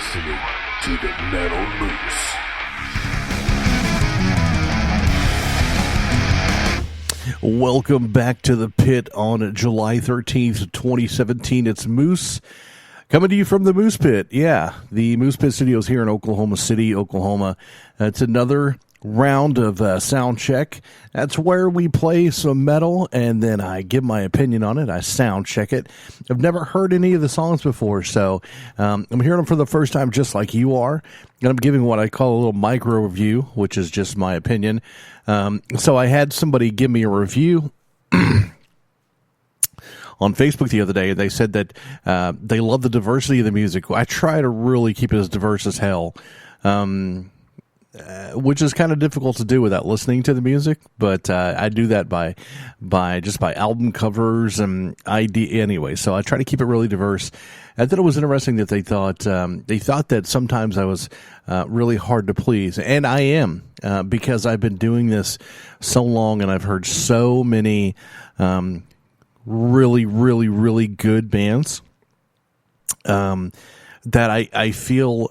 listening to the Metal Moose. Welcome back to the pit on July 13th, 2017. It's Moose coming to you from the Moose Pit. Yeah, the Moose Pit Studios here in Oklahoma City, Oklahoma. It's another round of Soundcheck. That's where we play some metal, and then I give my opinion on it. I sound check it. I've never heard any of the songs before, so I'm hearing them for the first time just like you are, and I'm giving what I call a little micro review, which is just my opinion. So I had somebody give me a review on Facebook the other day, and they said that they love the diversity of the music. I try to really keep it as diverse as hell, which is kind of difficult to do without listening to the music, but I do that by album covers and ID anyway. So I try to keep it really diverse. I thought it was interesting that they thought that sometimes I was really hard to please, and I am because I've been doing this so long, and I've heard so many really, really, really good bands. That I feel,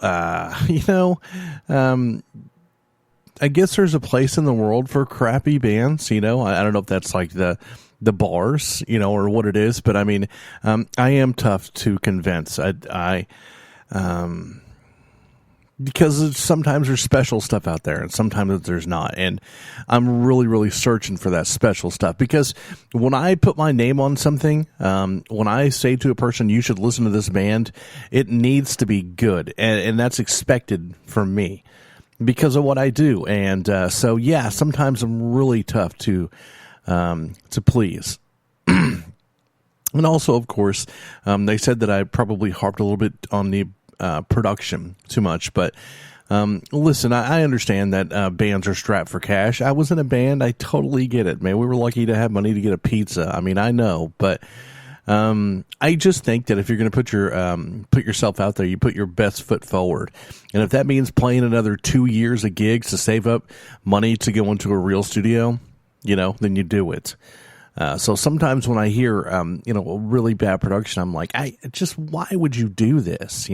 I guess there's a place in the world for crappy bands, I don't know if that's like the bars, or what it is, but I mean, I am tough to convince. Because sometimes there's special stuff out there and sometimes there's not. And I'm really, really searching for that special stuff, because when I put my name on something, when I say to a person, you should listen to this band, it needs to be good. And that's expected from me because of what I do. And, so yeah, sometimes I'm really tough to please. And also, of course, they said that I probably harped a little bit on the production too much, but listen, I understand that bands are strapped for cash. I was in a band. I totally get it, man. We were lucky to have money to get a pizza. I mean, I know, but I just think that if you're going to put yourself out there, you put your best foot forward. And if that means playing another 2 years of gigs to save up money to go into a real studio, then you do it. So sometimes when I hear, a really bad production, I'm like, why would you do this?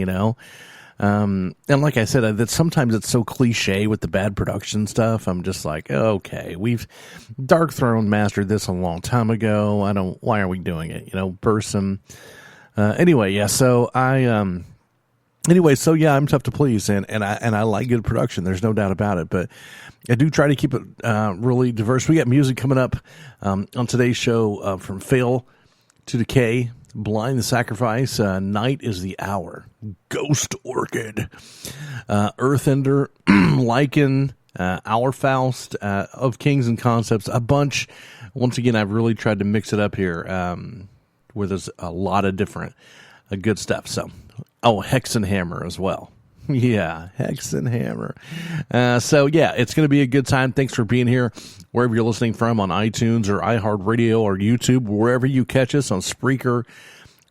And like I said, that sometimes it's so cliche with the bad production stuff. I'm just like, okay, Dark Throne mastered this a long time ago. Why are we doing it? Bursum. Anyway, yeah. So I'm tough to please, and I like good production. There's no doubt about it, but I do try to keep it really diverse. We got music coming up on today's show from Fail to Decay, Blind the Sacrifice, Night is the Hour, Ghost Orchid, Earthender, Lycan, Our Faust, Of Kings and Concepts, a bunch. Once again, I've really tried to mix it up here where there's a lot of different good stuff. So, Hex and Hammer as well. Yeah, Hex and Hammer. So, yeah, it's going to be a good time. Thanks for being here, wherever you're listening from, on iTunes or iHeartRadio or YouTube, wherever you catch us, on Spreaker,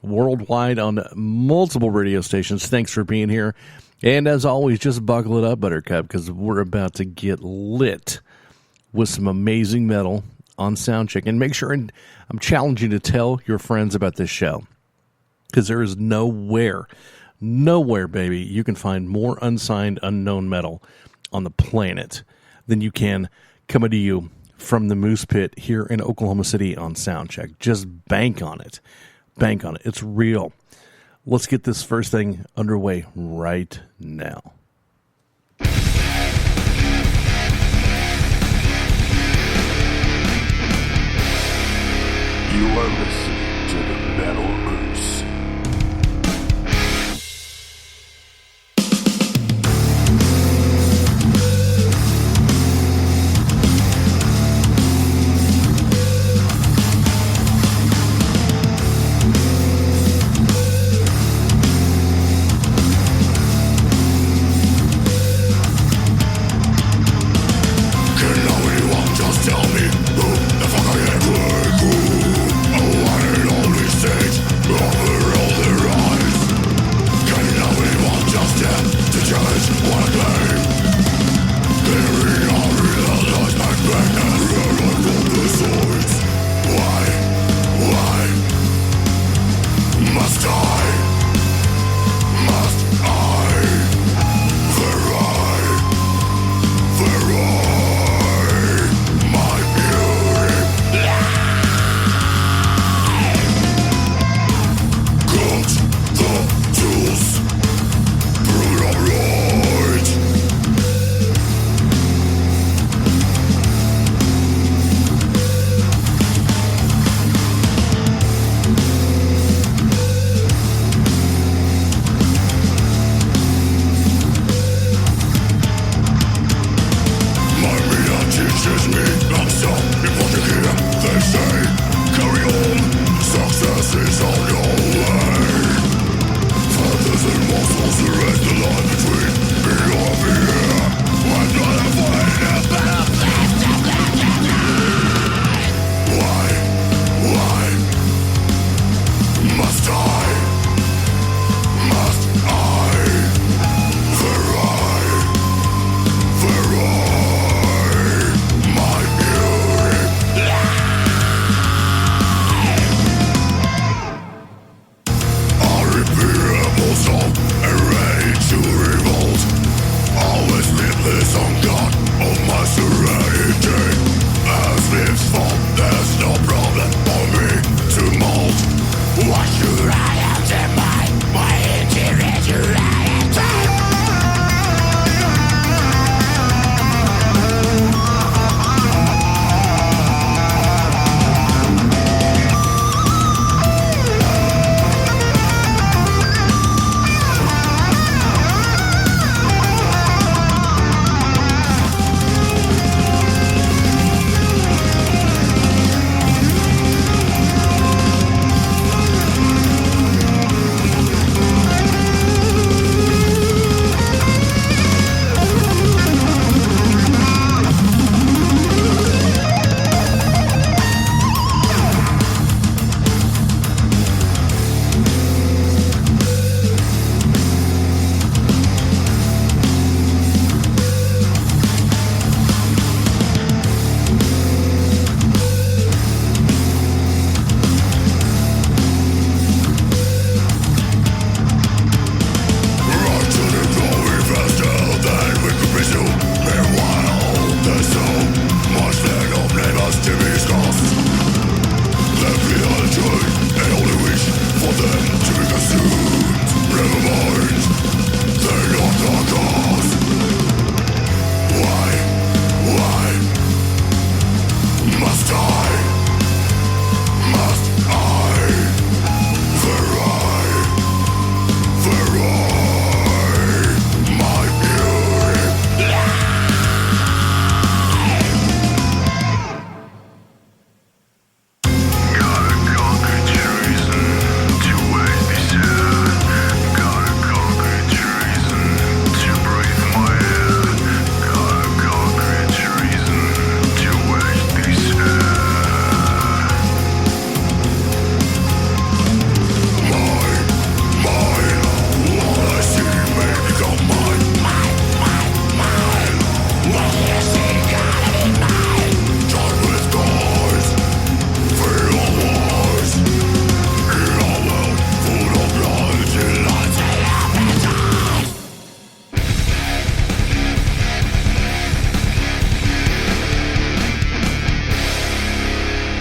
worldwide, on multiple radio stations. Thanks for being here. And as always, just buckle it up, Buttercup, because we're about to get lit with some amazing metal on Soundcheck. And make sure, and I'm challenging you to tell your friends about this show, because there is nowhere, baby, you can find more unsigned, unknown metal on the planet than you can coming to you from the Moose Pit here in Oklahoma City on Soundcheck. Just bank on it. Bank on it. It's real. Let's get this first thing underway right now. You are listening to the Metal Moose. Just tell me who the fuck I am. Oh, I only stage.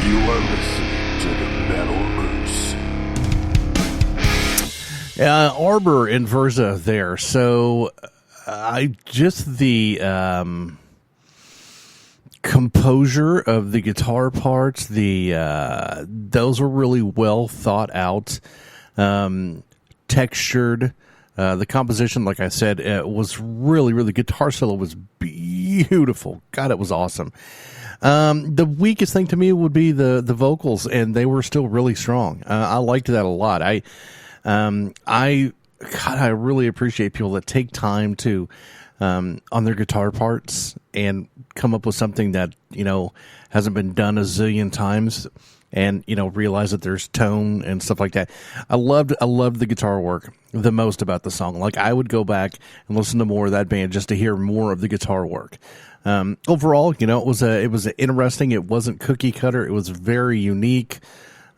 You are listening to the Metal Moose. Arbor INVERSA there. So the composure of the guitar parts, those were really well thought out, textured. The composition, like I said, was really guitar solo was beautiful. God, it was awesome. The weakest thing to me would be the vocals, and they were still really strong. I liked that a lot. I really appreciate people that take time to on their guitar parts and come up with something that hasn't been done a zillion times, and realize that there's tone and stuff like that. I loved the guitar work the most about the song. Like, I would go back and listen to more of that band just to hear more of the guitar work. Overall, it was interesting. It wasn't cookie cutter. It was very unique.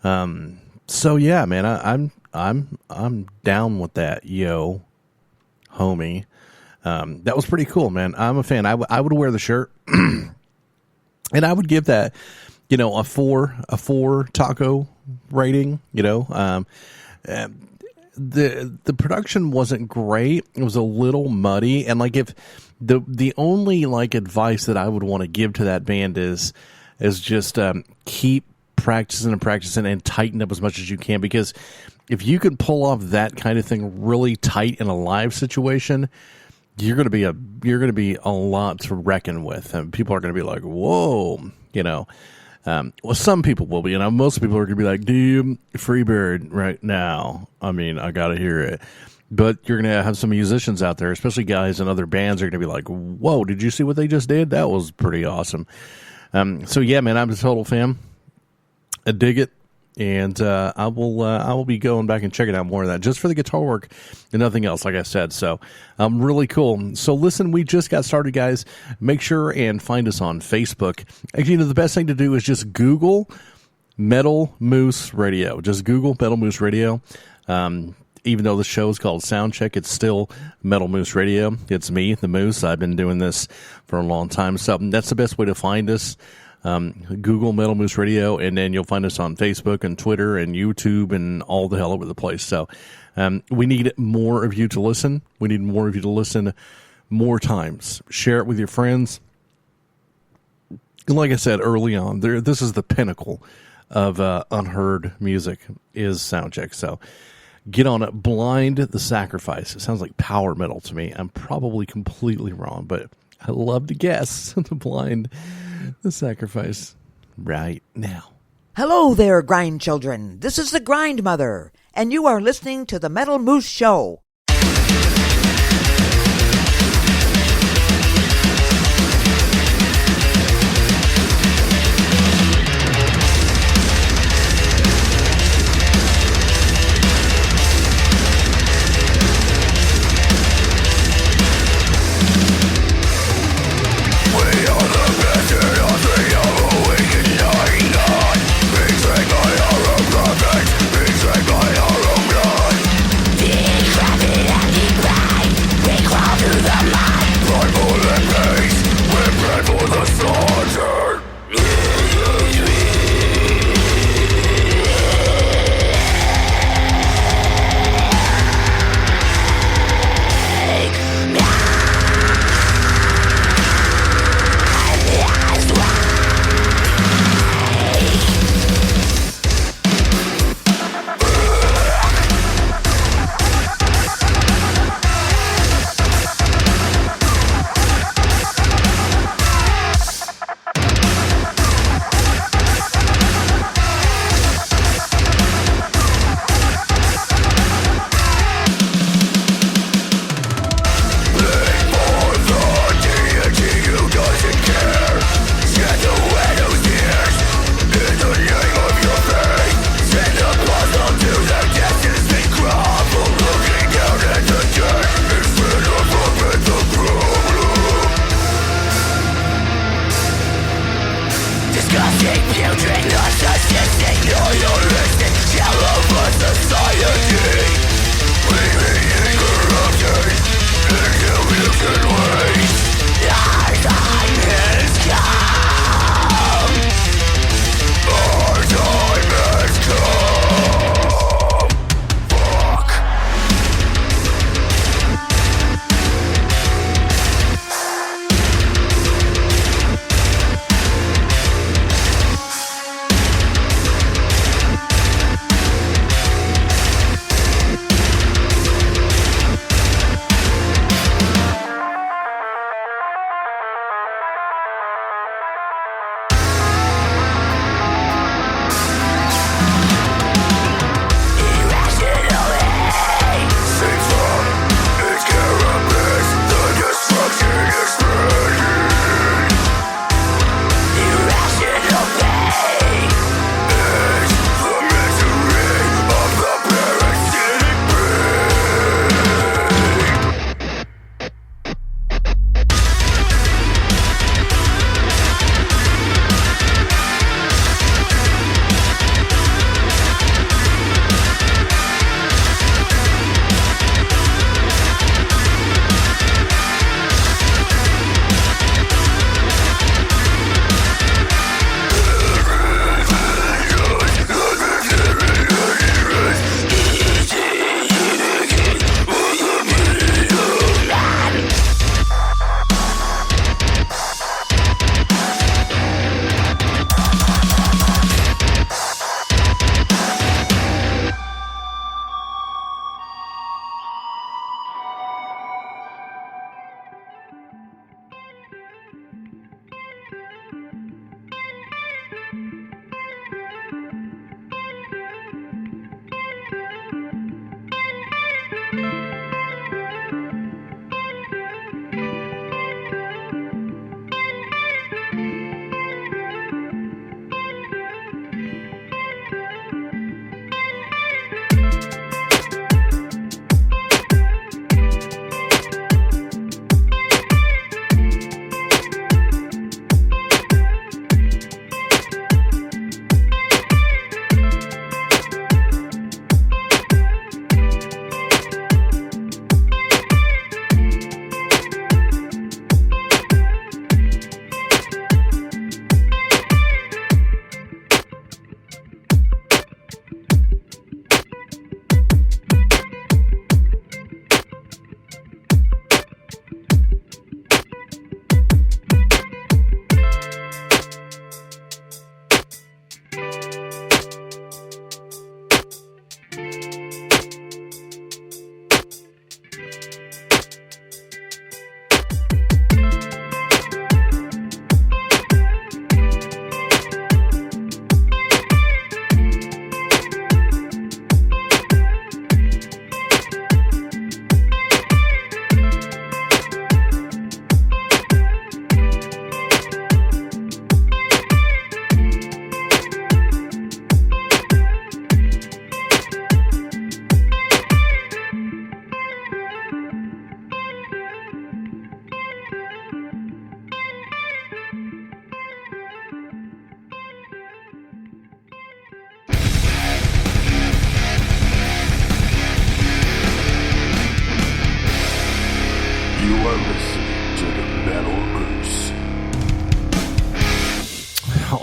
So yeah, man, I'm down with that, yo, homie. That was pretty cool, man. I'm a fan. I would wear the shirt, and I would give that, a four taco rating. The production wasn't great. It was a little muddy, and if the only advice that I would want to give to that band is just keep practicing and tighten up as much as you can, because if you can pull off that kind of thing really tight in a live situation, you're going to be a lot to reckon with, and people are going to be like, whoa, well, some people will be, most people are going to be like, dude, Freebird right now. I mean, I got to hear it. But you're going to have some musicians out there, especially guys in other bands, are going to be like, whoa, did you see what they just did? That was pretty awesome. So yeah, man, I'm a total fan. I dig it. And I will be going back and checking out more of that just for the guitar work and nothing else, like I said. So really cool. So listen, we just got started, guys. Make sure and find us on Facebook. Actually, the best thing to do is just Google Metal Moose Radio. Just Google Metal Moose Radio. Even though the show is called Soundcheck, it's still Metal Moose Radio. It's me, the Moose. I've been doing this for a long time. So that's the best way to find us. Google Metal Moose Radio, and then you'll find us on Facebook and Twitter and YouTube and all the hell over the place. So we need more of you to listen. We need more of you to listen more times. Share it with your friends. And like I said early on, this is the pinnacle of unheard music is Soundcheck. So get on it. Blind the Sacrifice. It sounds like power metal to me. I'm probably completely wrong, but I love to guess. The Blind the Sacrifice right now. Hello there, grind children. This is the Grind Mother, and you are listening to the Metal Moose Show. Decrepit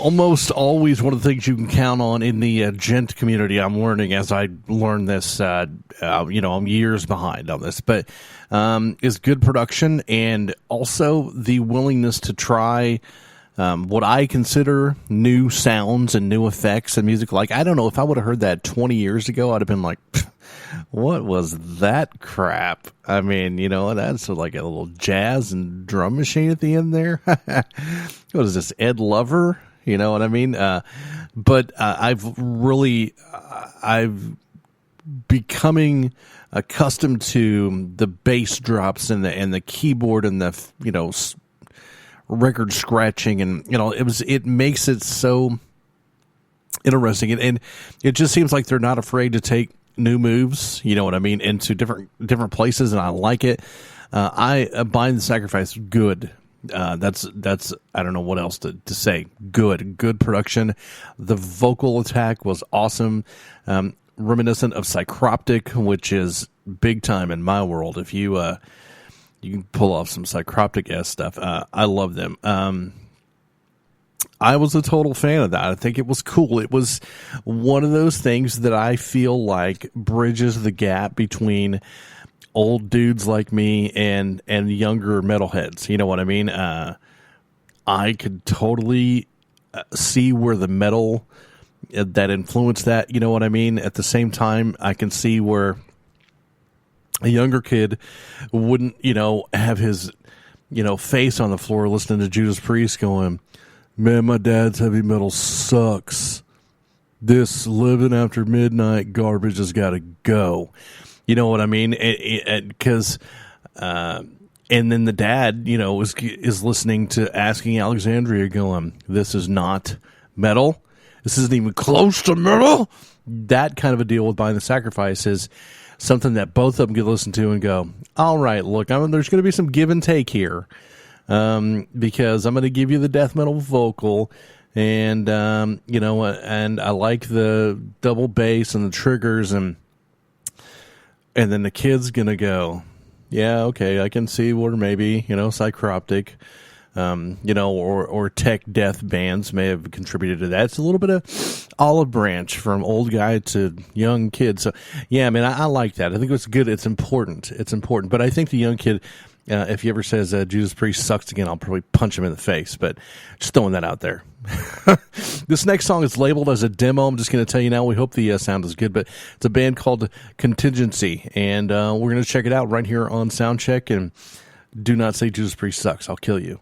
almost always one of the things you can count on in the gent community. I'm learning as I learn this. I'm years behind on this, but is good production and also the willingness to try what I consider new sounds and new effects and music. Like, I don't know, if I would have heard that 20 years ago, I'd have been like, what was that crap? I mean, that's like a little jazz and drum machine at the end there. What is this, Ed Lover? You know what I mean? But I've becoming accustomed to the bass drops and the keyboard and the, record scratching, and it makes it so interesting, and it just seems like they're not afraid to take new moves, you know what I mean, into different places, and I like it. I Bind the Sacrifice, good. That's I don't know what else to say. Good production. The vocal attack was awesome, reminiscent of Psychroptic, which is big time in my world. If you can pull off some Psychroptic-esque stuff. I love them. I was a total fan of that. I think it was cool. It was one of those things that I feel like bridges the gap between old dudes like me and younger metalheads. You know what I mean? I could totally see where the metal that influenced that, you know what I mean? At the same time, I can see where a younger kid wouldn't, have his, face on the floor listening to Judas Priest going, man, my dad's heavy metal sucks. This living after midnight garbage has got to go. You know what I mean? Because, and then the dad, is listening to Asking Alexandria going, this is not metal. This isn't even close to metal. That kind of a deal with Bind the Sacrifice is something that both of them could listen to and go, all right, look, there's going to be some give and take here, because I'm going to give you the death metal vocal, and and I like the double bass and the triggers, and then the kid's going to go, yeah, okay, I can see where maybe Psychroptic, or tech death bands may have contributed to that. It's a little bit of olive branch from old guy to young kid. So, yeah, man, I like that. I think it's good. It's important. But I think the young kid, if he ever says Judas Priest sucks again, I'll probably punch him in the face. But just throwing that out there. This next song is labeled as a demo. I'm just going to tell you now, we hope the sound is good. But it's a band called Contingency. And we're going to check it out right here on Soundcheck. And do not say Judas Priest sucks. I'll kill you.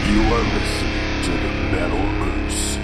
You are listening to the Metal Moose.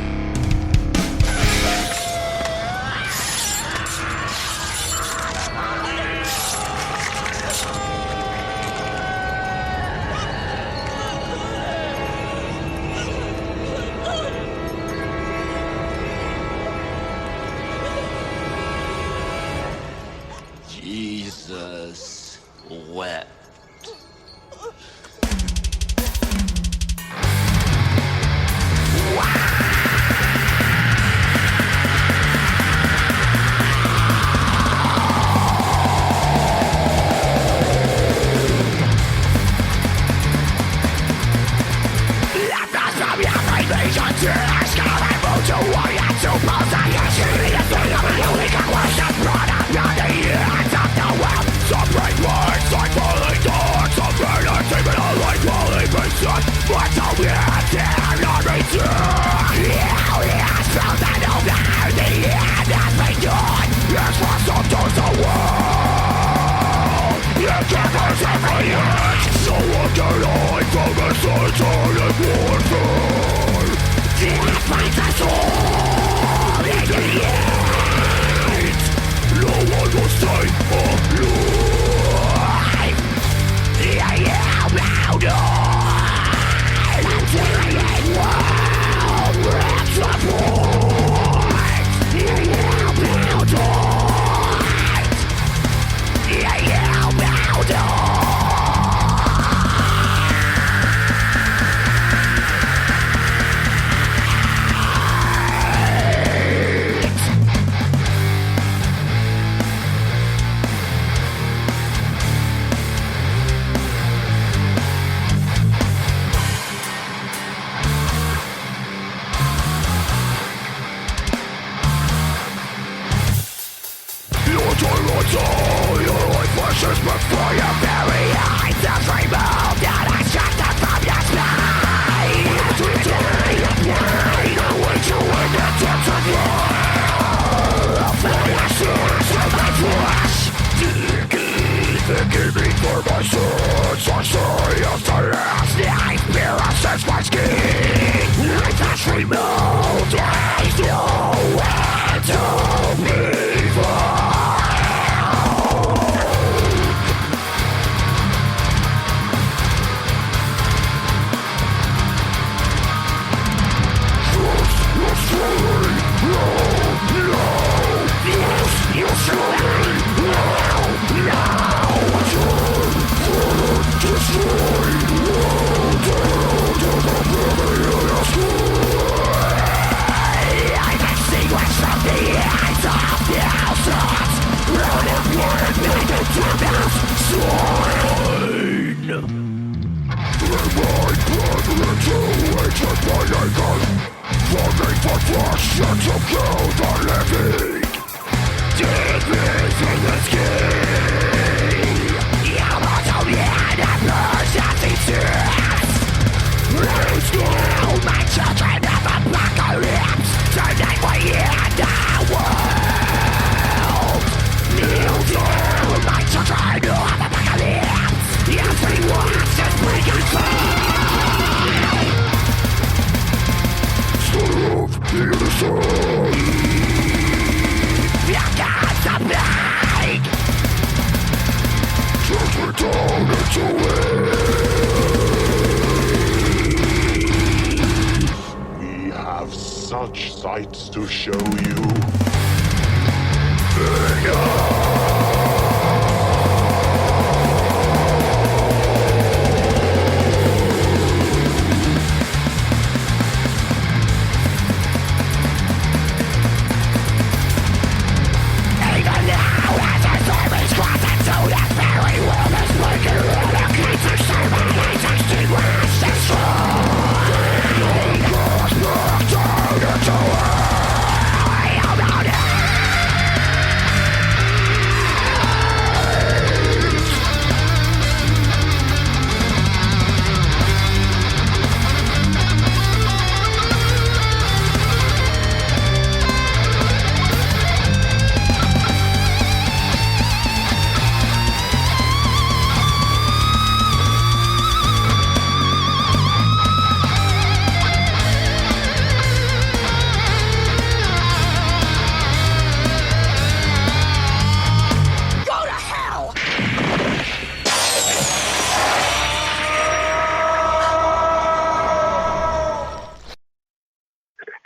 We have such sights to show you.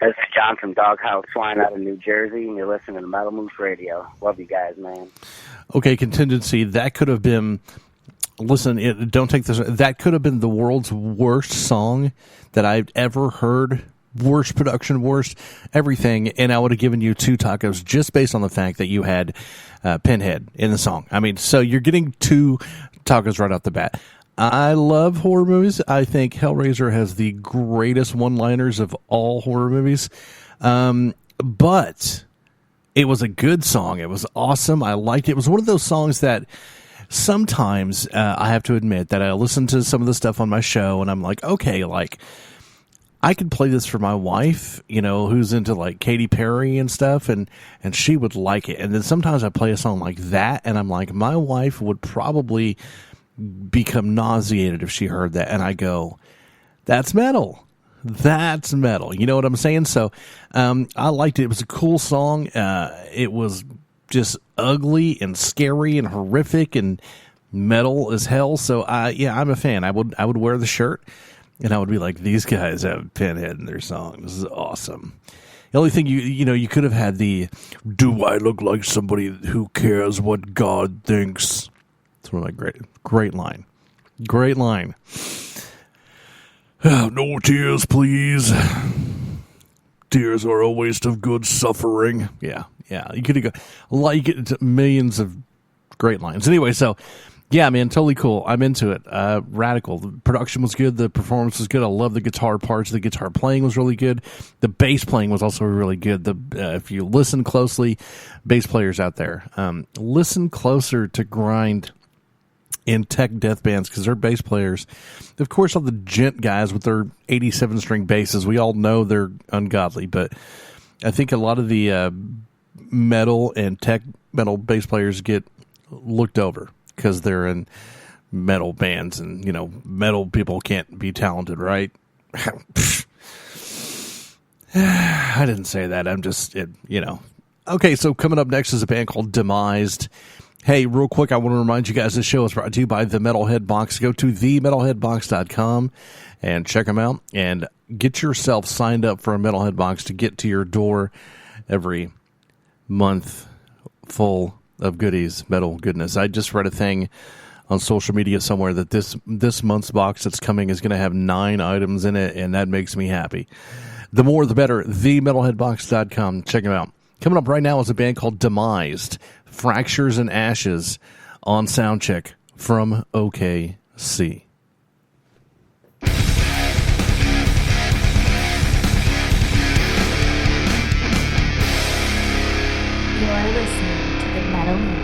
This is John from Doghouse Swine out of New Jersey, and you're listening to Metal Moose Radio. Love you guys, man. Okay, contingency. That could have been. Listen, don't take this. That could have been the world's worst song that I've ever heard. Worst production, worst everything, and I would have given you 2 tacos just based on the fact that you had Pinhead in the song. I mean, so you're getting 2 tacos right off the bat. I love horror movies. I think Hellraiser has the greatest one-liners of all horror movies. But it was a good song. It was awesome. I liked it. It was one of those songs that sometimes I have to admit that I listen to some of the stuff on my show and I'm like, okay, like I could play this for my wife, you know, who's into like Katy Perry and stuff, and she would like it. And then sometimes I play a song like that and I'm like, my wife would probably become nauseated if she heard that, and I go, that's metal. That's metal. You know what I'm saying? So I liked it. It was a cool song. It was just ugly and scary and horrific and metal as hell. So I'm a fan. I would wear the shirt and I would be like, these guys have Pinhead in their song. This is awesome. The only thing you could have had the, do I look like somebody who cares what God thinks? It's one of my great line. Great line. No tears, please. Tears are a waste of good suffering. Yeah. You could have got you get millions of great lines. Anyway, so yeah, man, totally cool. I'm into it. Radical. The production was good. The performance was good. I love the guitar parts. The guitar playing was really good. The bass playing was also really good. If you listen closely, bass players out there, listen closer to grind in tech death bands, because they're bass players. Of course, all the gent guys with their 87-string basses, we all know they're ungodly, but I think a lot of the metal and tech metal bass players get looked over because they're in metal bands, and metal people can't be talented, right? I didn't say that. I'm just Okay, so coming up next is a band called Demised. Hey, real quick, I want to remind you guys this show is brought to you by the Metalhead Box. Go to themetalheadbox.com and check them out and get yourself signed up for a Metalhead Box to get to your door every month full of goodies, metal goodness. I just read a thing on social media somewhere that this month's box that's coming is going to have 9 items in it, and that makes me happy. The more, the better. TheMetalheadBox.com. Check them out. Coming up right now is a band called Demised, Fractures and Ashes, on Soundcheck from OKC. You're listening to the Metal Moose.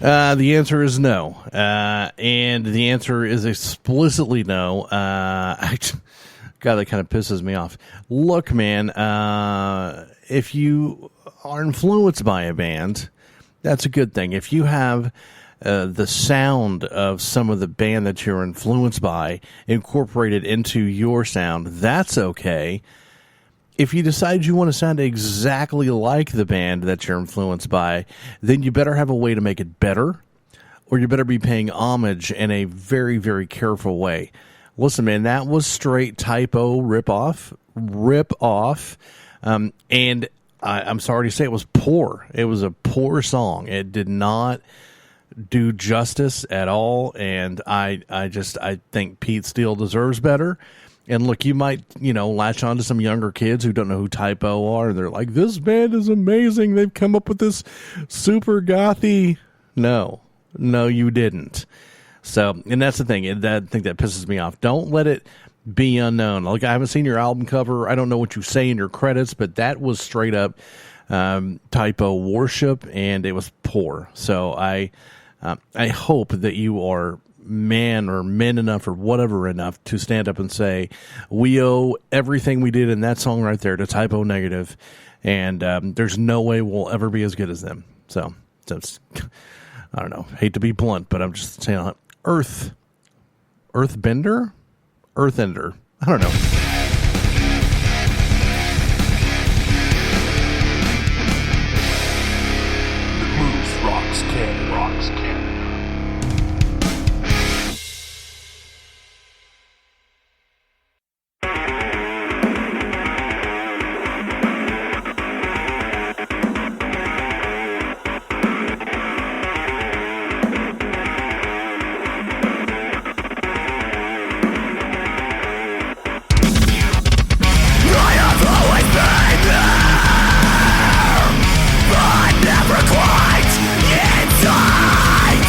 The answer is no. And the answer is explicitly no. God, that kind of pisses me off. Look, man, if you are influenced by a band, that's a good thing. If you have the sound of some of the band that you're influenced by incorporated into your sound, that's okay. If you decide you want to sound exactly like the band that you're influenced by, then you better have a way to make it better, or you better be paying homage in a very, very careful way. Listen, man, that was straight typo rip-off. And I'm sorry to say it was poor. It was a poor song. It did not do justice at all, and I think Pete Steele deserves better. And look, you might, latch on to some younger kids who don't know who Typo are, and they're like, this band is amazing. They've come up with this super gothy. No, you didn't. So, and that's the thing. I think that pisses me off. Don't let it be unknown. Like, I haven't seen your album cover. I don't know what you say in your credits, but that was straight up Typo worship, and it was poor. So I hope that you are man or men enough or whatever enough to stand up and say, we owe everything we did in that song right there to Typo Negative, and there's no way we'll ever be as good as them. So I don't know, hate to be blunt, but I'm just saying, Earthbender, I don't know. Moose rocks Canada. Never quite inside.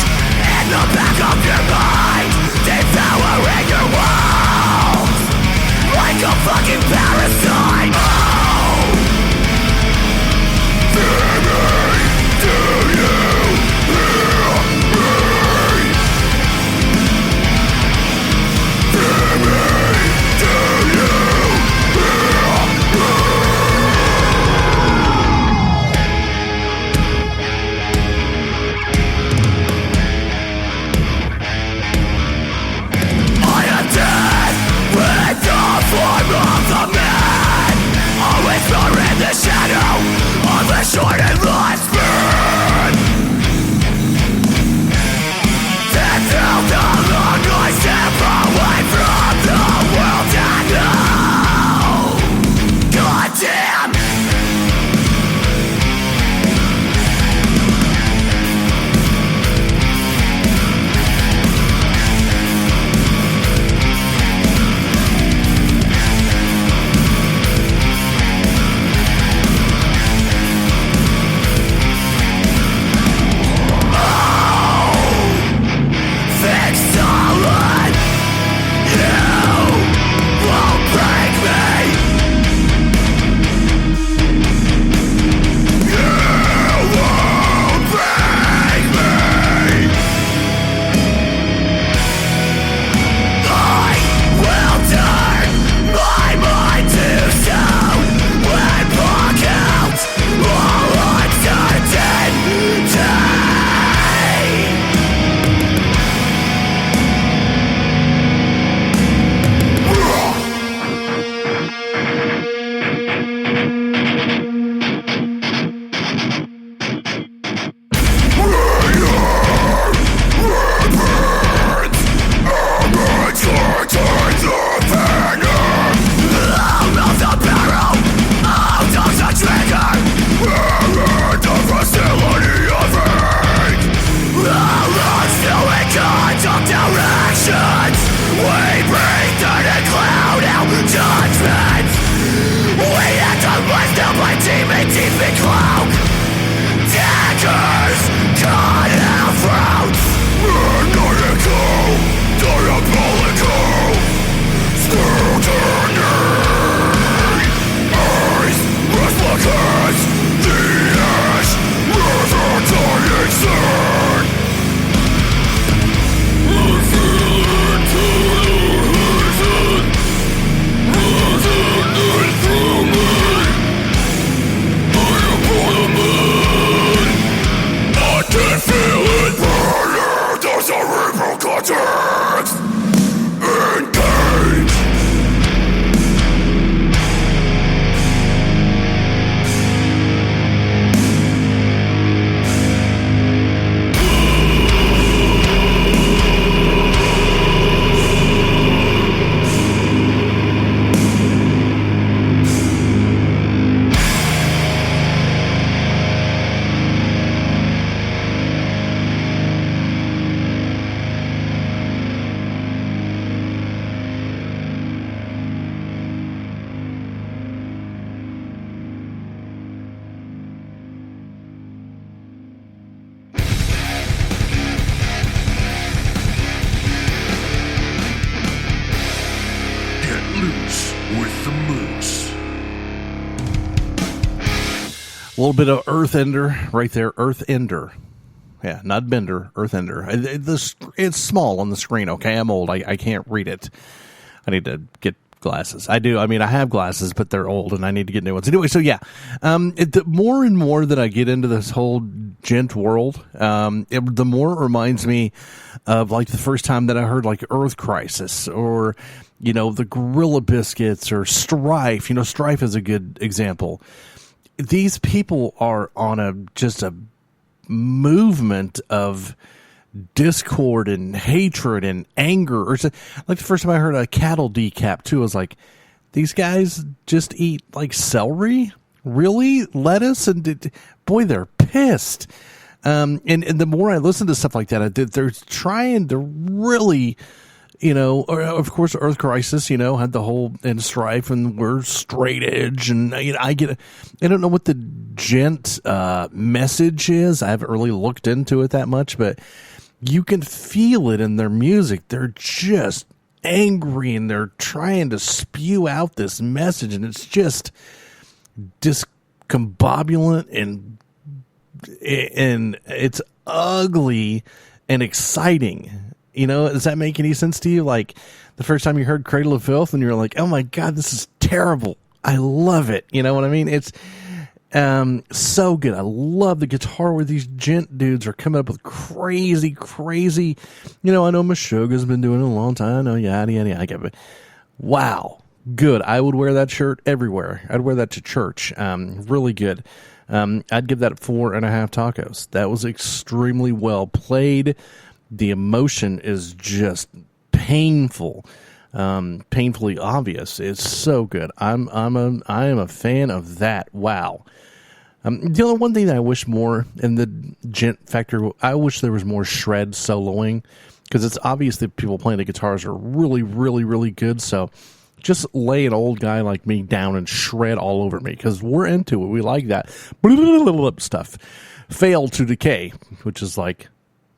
loose with the moose. A little bit of Earthender right there. Earthender. Yeah, not Bender. Earthender. It's small on the screen, okay? I'm old. I can't read it. I need to get glasses. I do. I mean, I have glasses, but they're old, and I need to get new ones. Anyway, so yeah. The more and more that I get into this whole djent world, the more it reminds me of, like, the first time that I heard, like, Earth Crisis or, you know, the Gorilla Biscuits or Strife. You know, Strife is a good example. These people are on just a movement of discord and hatred and anger. Or like the first time I heard a cattle decap too, I was like, these guys just eat like celery? Really? Lettuce? And boy, they're pissed. And the more I listen to stuff like that, they're trying to really, you know, or of course, Earth Crisis, you know, had the whole and Strife, and we're straight edge, and you know, I don't know what the djent message is. I haven't really looked into it that much, but you can feel it in their music. They're just angry, and they're trying to spew out this message, and it's just discombobulent, and it's ugly and exciting. You know, does that make any sense to you? Like the first time you heard Cradle of Filth and you're like, oh my God, this is terrible. I love it. You know what I mean? It's so good. I love the guitar where these djent dudes are coming up with crazy, you know, I know Meshuggah's been doing it a long time. I know yada, yada. But wow, good. I would wear that shirt everywhere. I'd wear that to church. Really good. I'd give that 4.5 tacos. That was extremely well played. The emotion is just painful, painfully obvious. It's so good. I am a fan of that. Wow. The only one thing that I wish more in the djent factor, I wish there was more shred soloing, because it's obvious that people playing the guitars are really good. So just lay an old guy like me down and shred all over me, because we're into it. We like that stuff. Fail to decay, which is like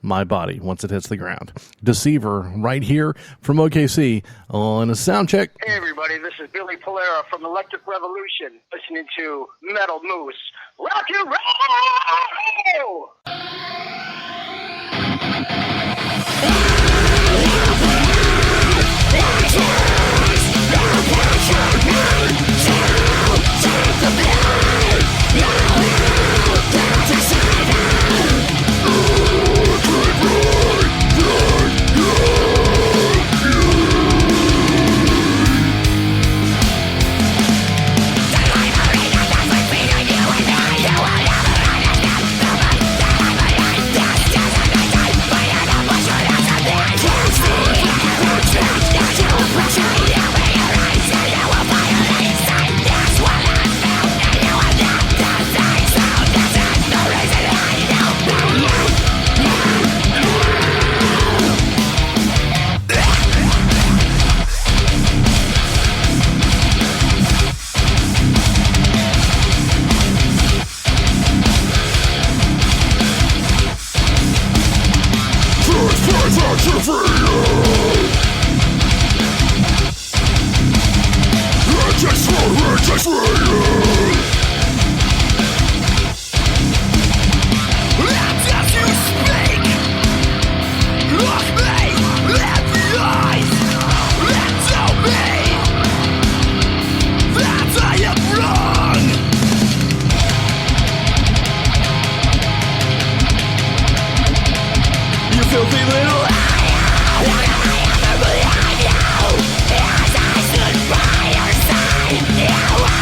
my body once it hits the ground. Deceiver right here from OKC on a Soundcheck. Hey everybody, this is Billy Polera from Electric Revolution, listening to Metal Moose. Rock and roll! As I stood by your side, you were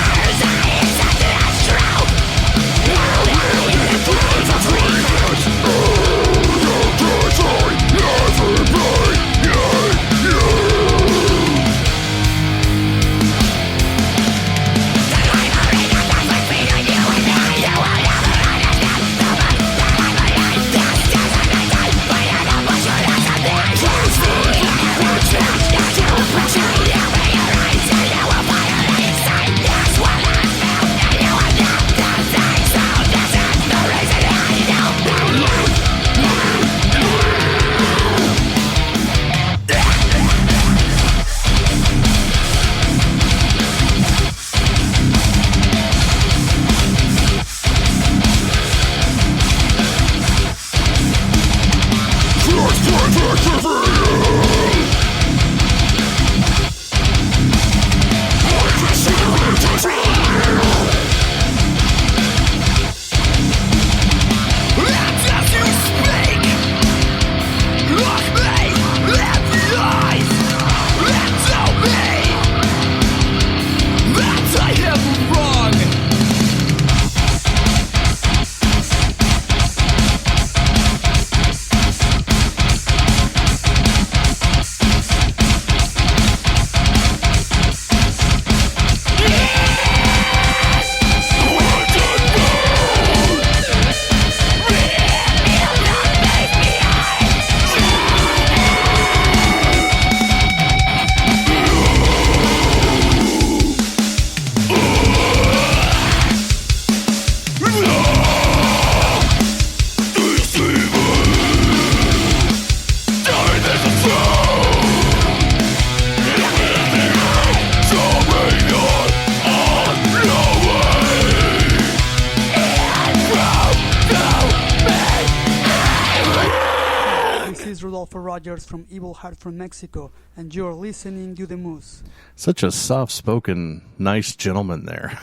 Rogers from Evil Heart from Mexico, and you're listening to The Moose. Such a soft-spoken, nice gentleman there.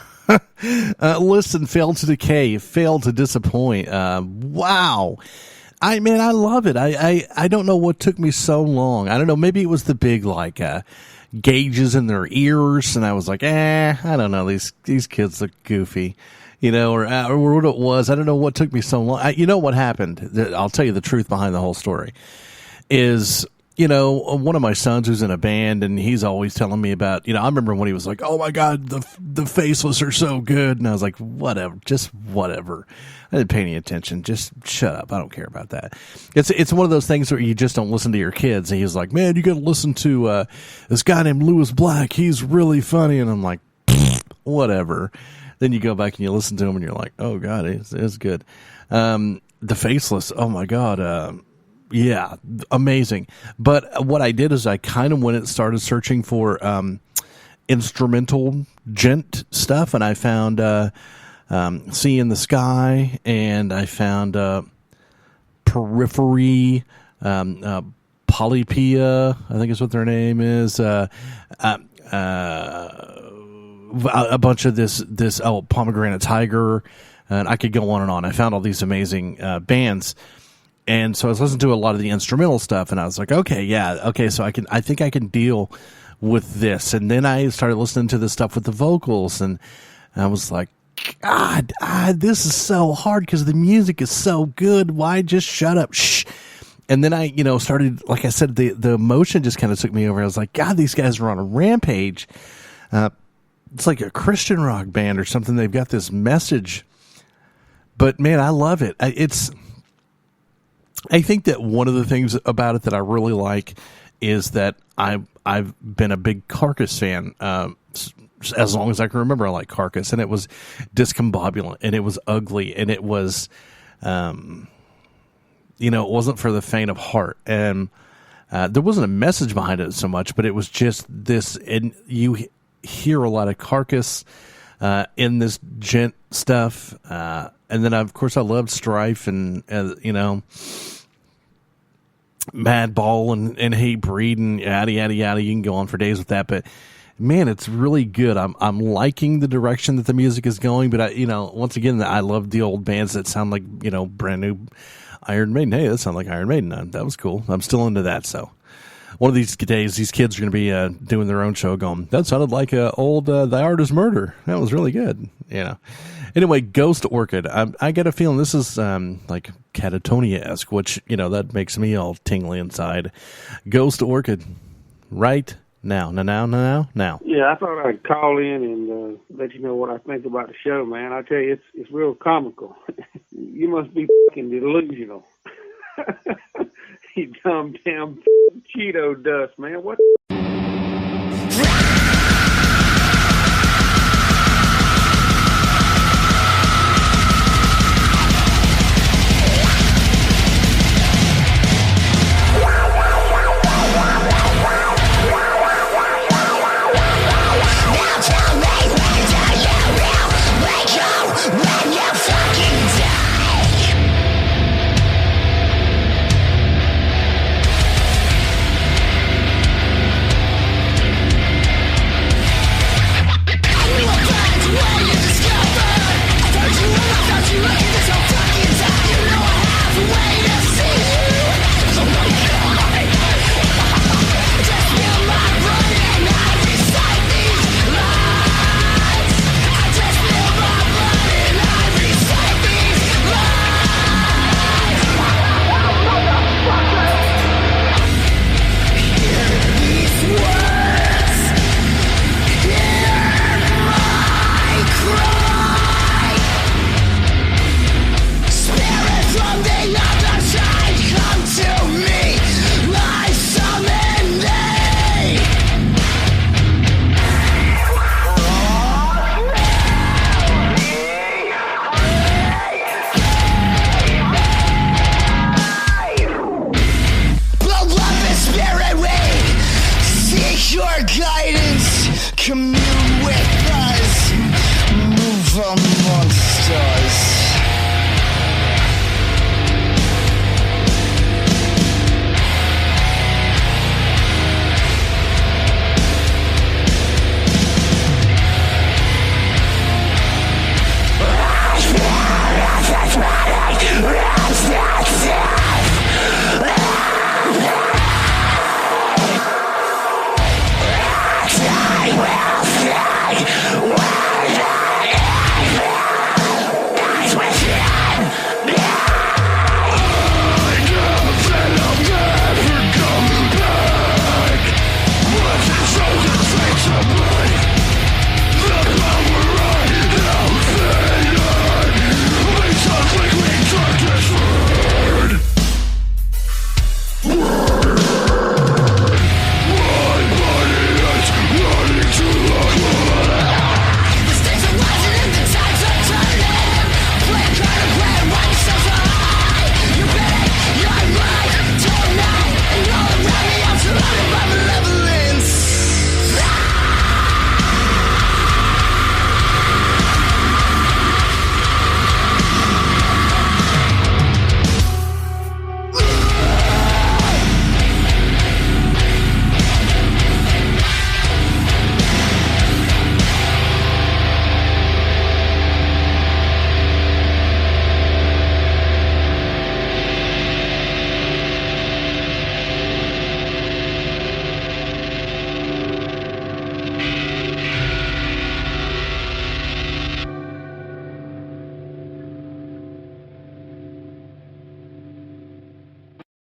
Listen, failed to decay, failed to disappoint. Wow. I love it. I don't know what took me so long. I don't know. Maybe it was the big, gauges in their ears, and I was like, I don't know. These kids look goofy, or what it was. I don't know what took me so long. You know what happened? I'll tell you the truth behind the whole story is, one of my sons who's in a band, and he's always telling me about, I remember when he was like, oh my God, the Faceless are so good. And I was like, whatever, just whatever. I didn't pay any attention. Just shut up. I don't care about that. It's one of those things where you just don't listen to your kids. And he's like, man, you got to listen to this guy named Lewis Black. He's really funny. And I'm like, whatever. Then you go back and you listen to him and you're like, oh God, it's good. The Faceless, oh my God, yeah, amazing. But what I did is I kind of went and started searching for instrumental djent stuff, and I found Sea in the Sky, and I found Periphery, Polypia, I think is what their name is, a bunch of this Pomegranate Tiger, and I could go on and on. I found all these amazing bands. And so I was listening to a lot of the instrumental stuff, and I was like, okay, so I think I can deal with this. And then I started listening to the stuff with the vocals, and I was like, God, this is so hard because the music is so good. Why just shut up? Shh. And then I, started, like I said, the emotion just kind of took me over. I was like, God, these guys are on a rampage. It's like a Christian rock band or something. They've got this message. But, man, I love it. I think that one of the things about it that I really like is that I've been a big Carcass fan as long as I can remember. I like Carcass, and it was discombobulent, and it was ugly, and it was, it wasn't for the faint of heart, and there wasn't a message behind it so much, but it was just this, and you hear a lot of Carcass in this djent stuff, and then of course I loved Strife and Madball and Hatebreed and yada yada yada. You can go on for days with that, but man, it's really good. I'm liking the direction that the music is going, but once again, I love the old bands that sound like brand new Iron Maiden. Hey, that sounds like Iron Maiden. That was cool. I'm still into that. So one of these days, these kids are going to be doing their own show going, that sounded like old The Art is Murder. That was really good. Anyway, Ghost Orchid. I get a feeling this is like Catatonia-esque, which, that makes me all tingly inside. Ghost Orchid, right now. Yeah, I thought I'd call in and let you know what I think about the show, man. I tell you, it's real comical. You must be fucking delusional. You dumb damn Cheeto dust, man. What?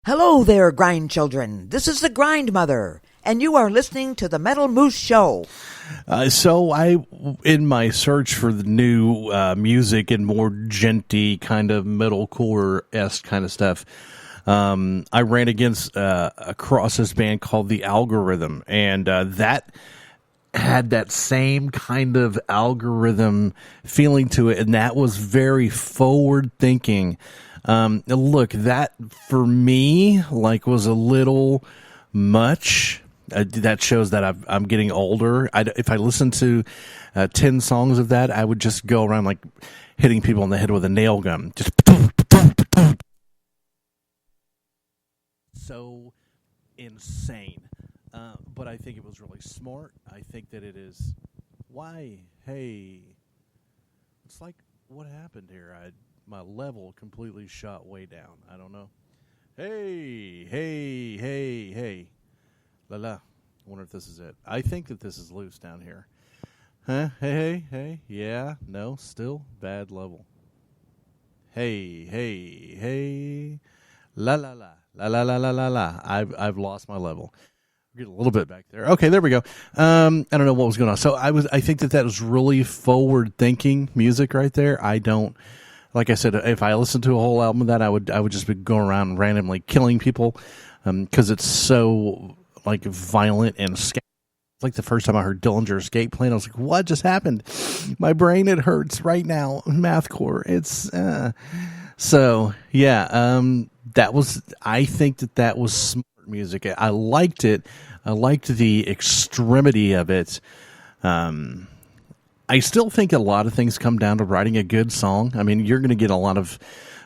Hello there, grind children. This is the Grind Mother, and you are listening to the Metal Moose Show. So in my search for the new music and more djenty kind of metalcore-esque kind of stuff, I ran across this band called The Algorithm, and that had that same kind of algorithm feeling to it, and that was very forward-thinking. Look, that for me was a little much. That shows that I'm getting older. If I listened to 10 songs of that, I would just go around hitting people in the head with a nail gun. Just so insane. But I think it was really smart. I think that it is. Why? Hey, it's what happened here? My level completely shot way down. I don't know. Hey. La la. I wonder if this is it. I think that this is loose down here. Huh? Hey. Yeah. No. Still bad level. Hey. La la la. La la la la la la. I've lost my level. Get a little bit back there. Okay, there we go. I don't know what was going on. So I think that was really forward thinking music right there. I don't. Like I said, if I listened to a whole album of that, I would just be going around randomly killing people, because it's so violent and scary. It's the first time I heard Dillinger Escape Plan, I was like, "What just happened? My brain, it hurts right now." Mathcore. It's so yeah. That was. I think that was smart music. I liked it. I liked the extremity of it. I still think a lot of things come down to writing a good song. I mean, you're going to get a lot of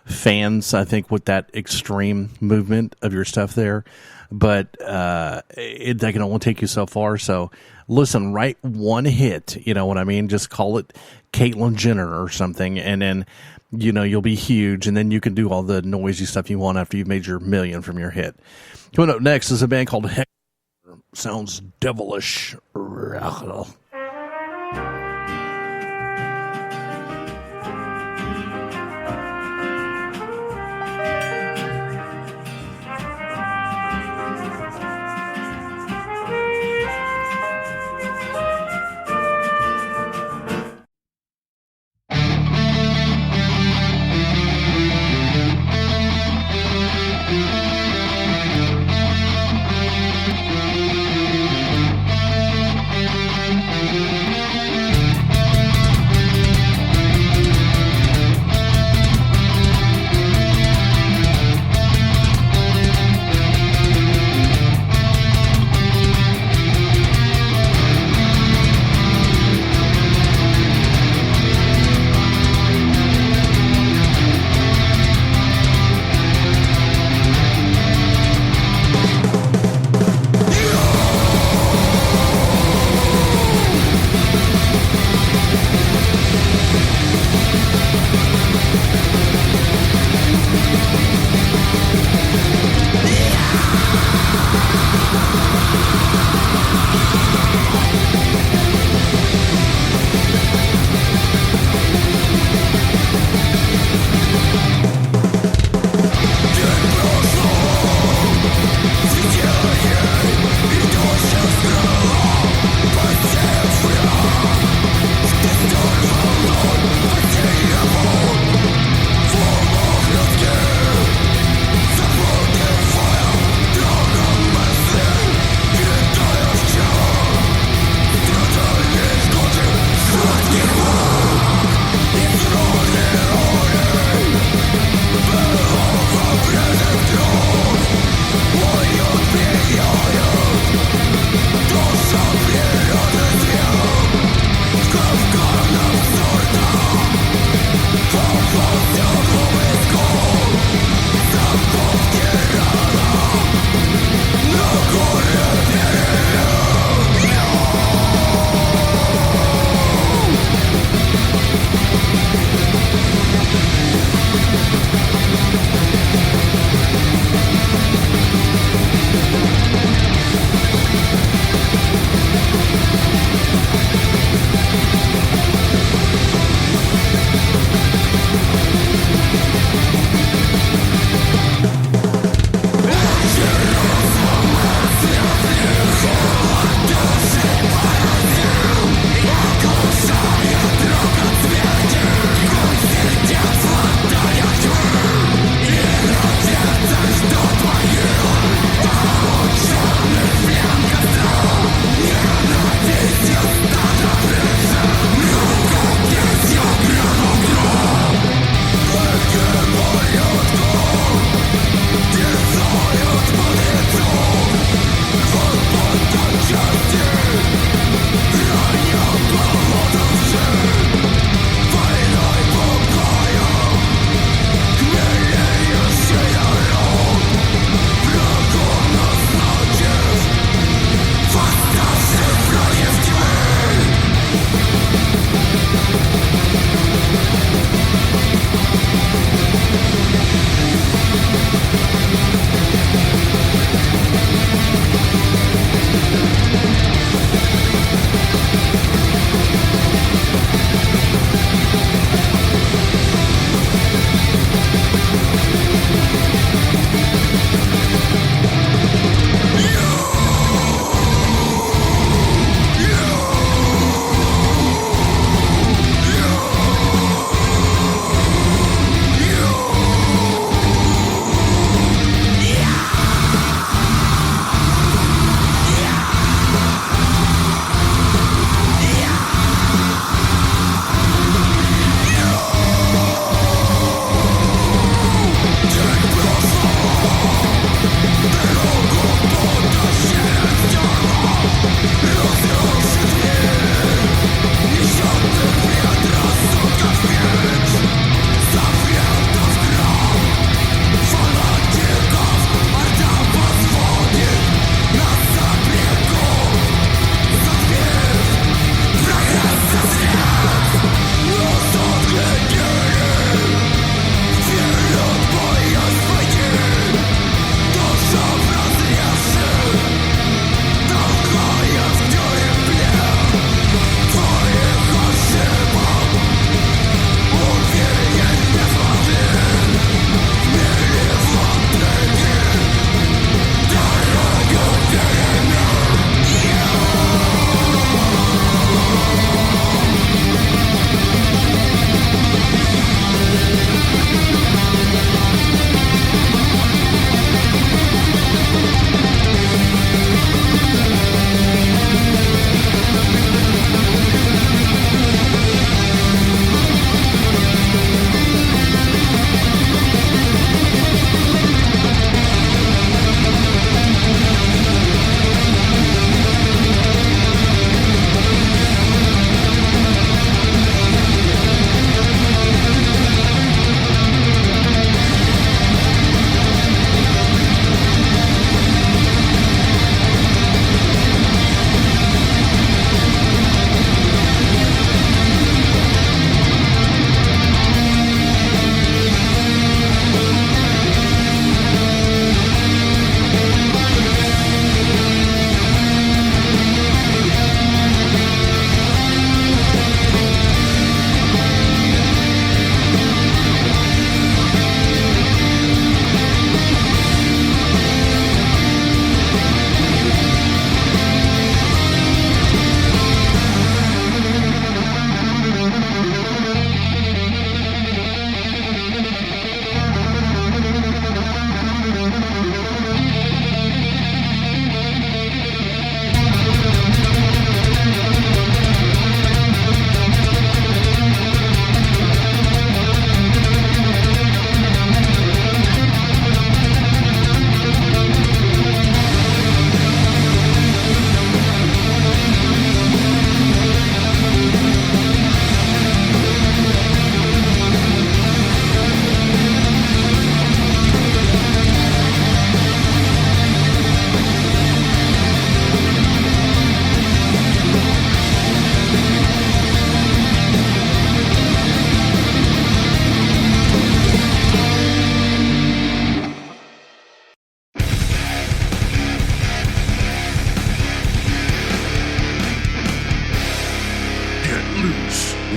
fans, I think, with that extreme movement of your stuff there. But that can only take you so far. So listen, write one hit. You know what I mean? Just call it Caitlyn Jenner or something. And then, you'll be huge. And then you can do all the noisy stuff you want after you've made your million from your hit. Coming up next is a band called Heck. Sounds devilish.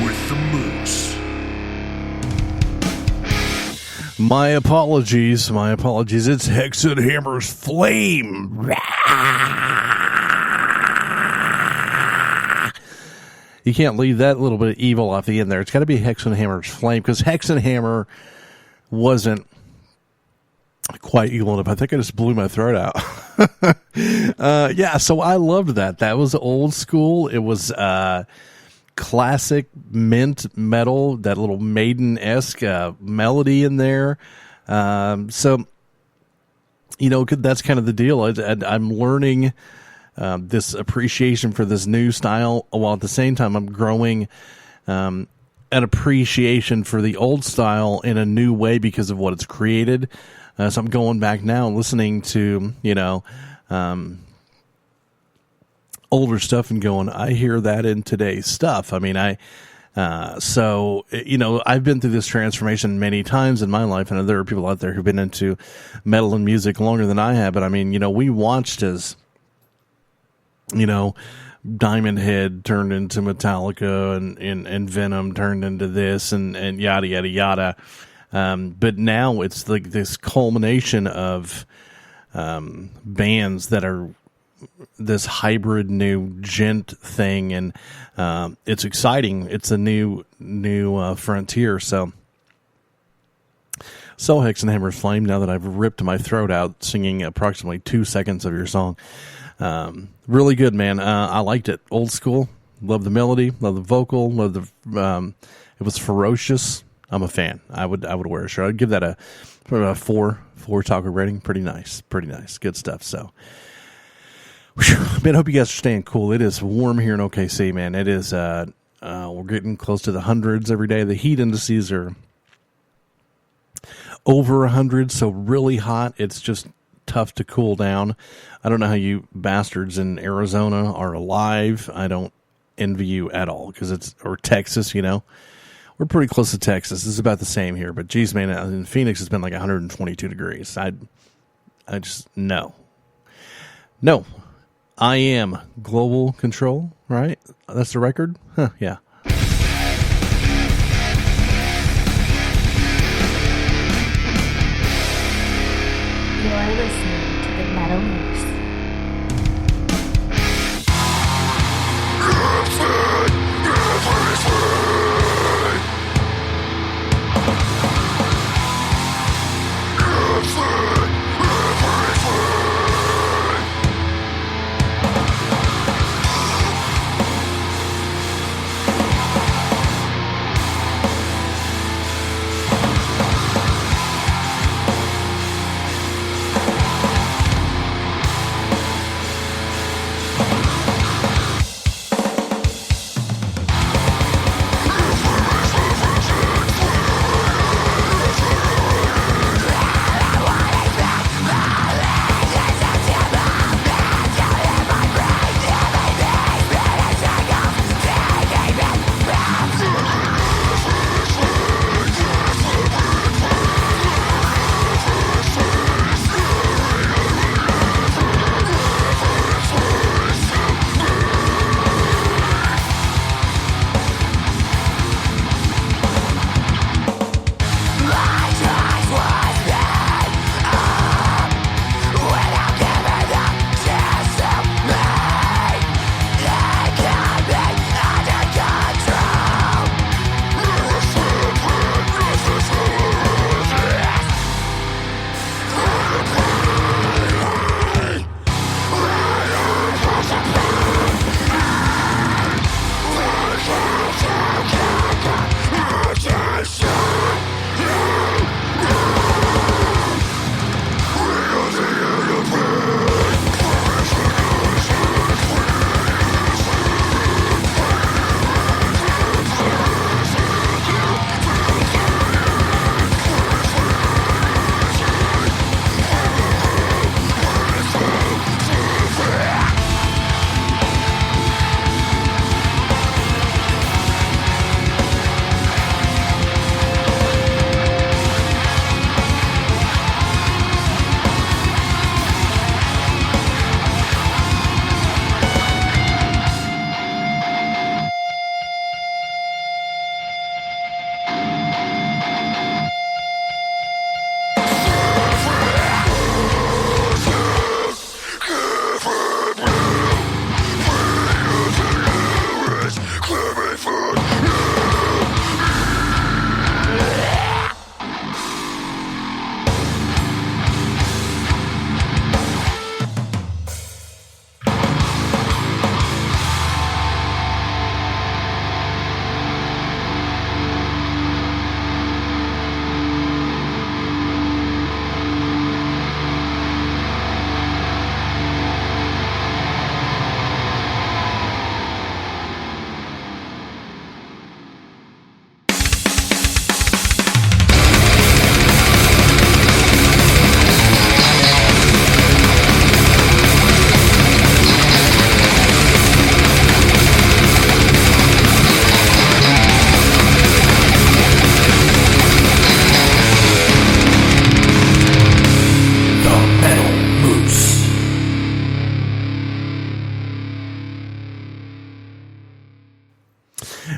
with the Moose. My apologies. It's Hex and Hammer's Flame. You can't leave that little bit of evil off the end there. It's got to be Hex and Hammer's Flame, because Hex and Hammer wasn't quite evil enough. I think I just blew my throat out. Yeah, so I loved that. That was old school. It was classic mint metal, that little Maiden-esque melody in there. So, you know, that's kind of the deal. I'm learning this appreciation for this new style, while at the same time I'm growing an appreciation for the old style in a new way because of what it's created. So I'm going back now and listening to, you know, older stuff and going, I hear that in today's stuff. I mean, so, you know, I've been through this transformation many times in my life, and there are people out there who've been into metal and music longer than I have. But I mean, you know, we watched as, you know, Diamond Head turned into Metallica and Venom turned into this and yada, yada, yada. But now it's like this culmination of bands that are this hybrid new djent thing, and it's exciting. It's a new frontier. So Hex and Hammer's Flame, now that I've ripped my throat out singing approximately 2 seconds of your song. Really good, man. I liked it. Old school. Love the melody. Love the vocal. Love the. It was ferocious. I'm a fan. I would wear a shirt. I'd give that a 4 taco rating. Pretty nice. Good stuff. So, man, I hope you guys are staying cool. It is warm here in OKC, man. It is. We're getting close to the hundreds every day. The heat indices are over 100, so really hot. It's just tough to cool down. I don't know how you bastards in Arizona are alive. I don't envy you at all, or Texas, you know. We're pretty close to Texas. It's about the same here. But geez, man, in Phoenix it's been like 122 degrees. I just, no. I am global control, right? That's the record? Huh, yeah. You're listening to the Metal Moose.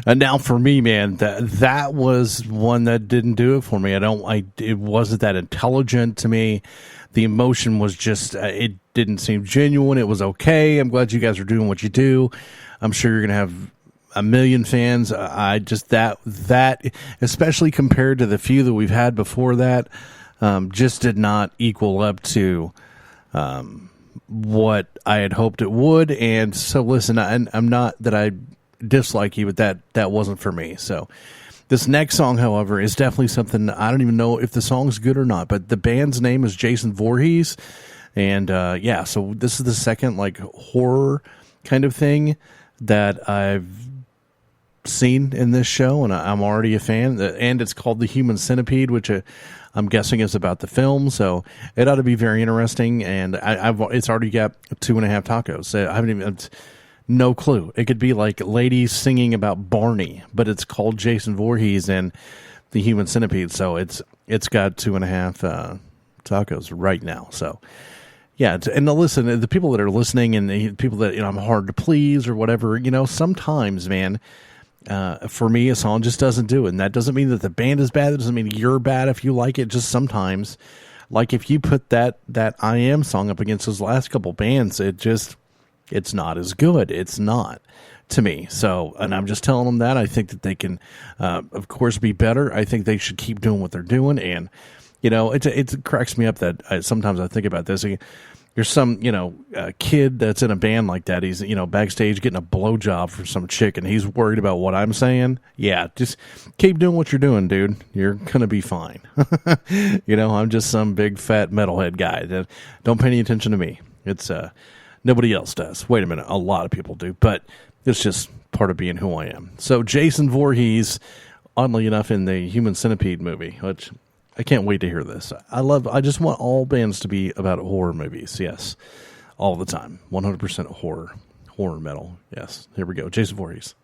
And now for me, man, that was one that didn't do it for me. It wasn't that intelligent to me. The emotion was just, it didn't seem genuine. It was okay. I'm glad you guys are doing what you do. I'm sure you're going to have a million fans. I just, that, especially compared to the few that we've had before that, just did not equal up to, what I had hoped it would. And so listen, I'm not that I dislike you, but that wasn't for me. So this next song, however, is definitely something. I don't even know if the song's good or not, but the band's name is Jason Voorhees. And, so this is the second, like, horror kind of thing that I've seen in this show, and I'm already a fan. And it's called The Human Centipede, which I'm guessing is about the film, so it ought to be very interesting. And it's already got 2.5 tacos. So I haven't even... No clue. It could be like ladies singing about Barney, but it's called Jason Voorhees and the Human Centipede. So it's got 2.5 tacos right now. So yeah. And listen, the people that are listening and the people that, I'm hard to please or whatever, sometimes, man, for me, a song just doesn't do it. And that doesn't mean that the band is bad. That doesn't mean you're bad if you like it. Just sometimes, like if you put that I Am song up against those last couple bands, it's not as good. It's not to me. So, and I'm just telling them that. I think that they can, of course, be better. I think they should keep doing what they're doing. And, it cracks me up that sometimes I think about this. There's some, kid that's in a band like that. He's, backstage getting a blowjob from some chick and he's worried about what I'm saying. Yeah, just keep doing what you're doing, dude. You're going to be fine. I'm just some big fat metalhead guy. Don't pay any attention to me. It's, nobody else does. Wait a minute. A lot of people do, but it's just part of being who I am. So Jason Voorhees, oddly enough, in the Human Centipede movie, which I can't wait to hear this. I just want all bands to be about horror movies. Yes. All the time. 100% horror metal. Yes. Here we go. Jason Voorhees.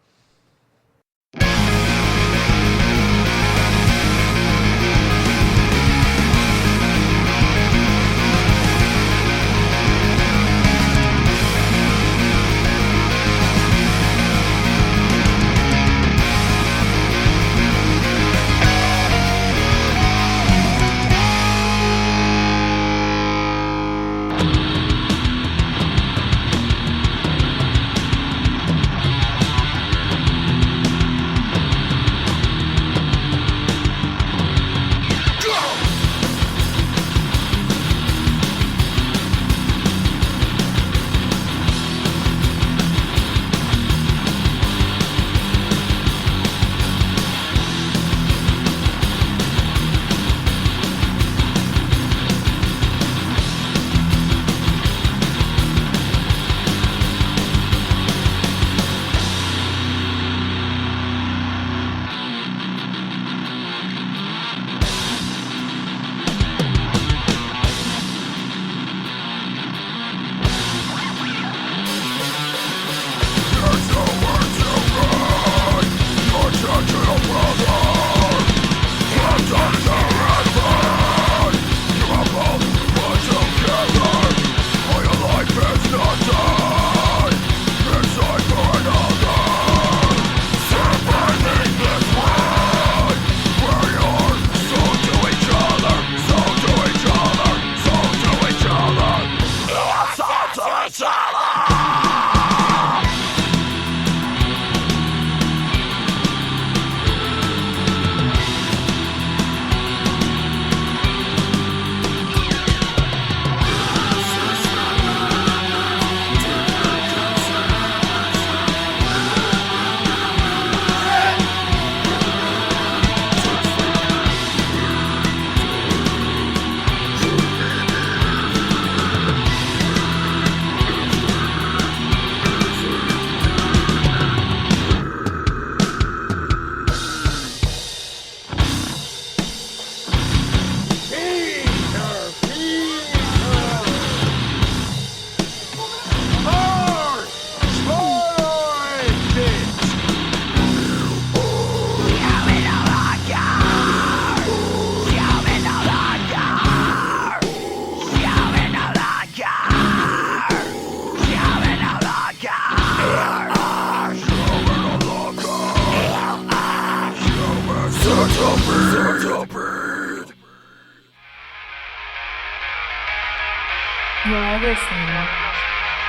are listening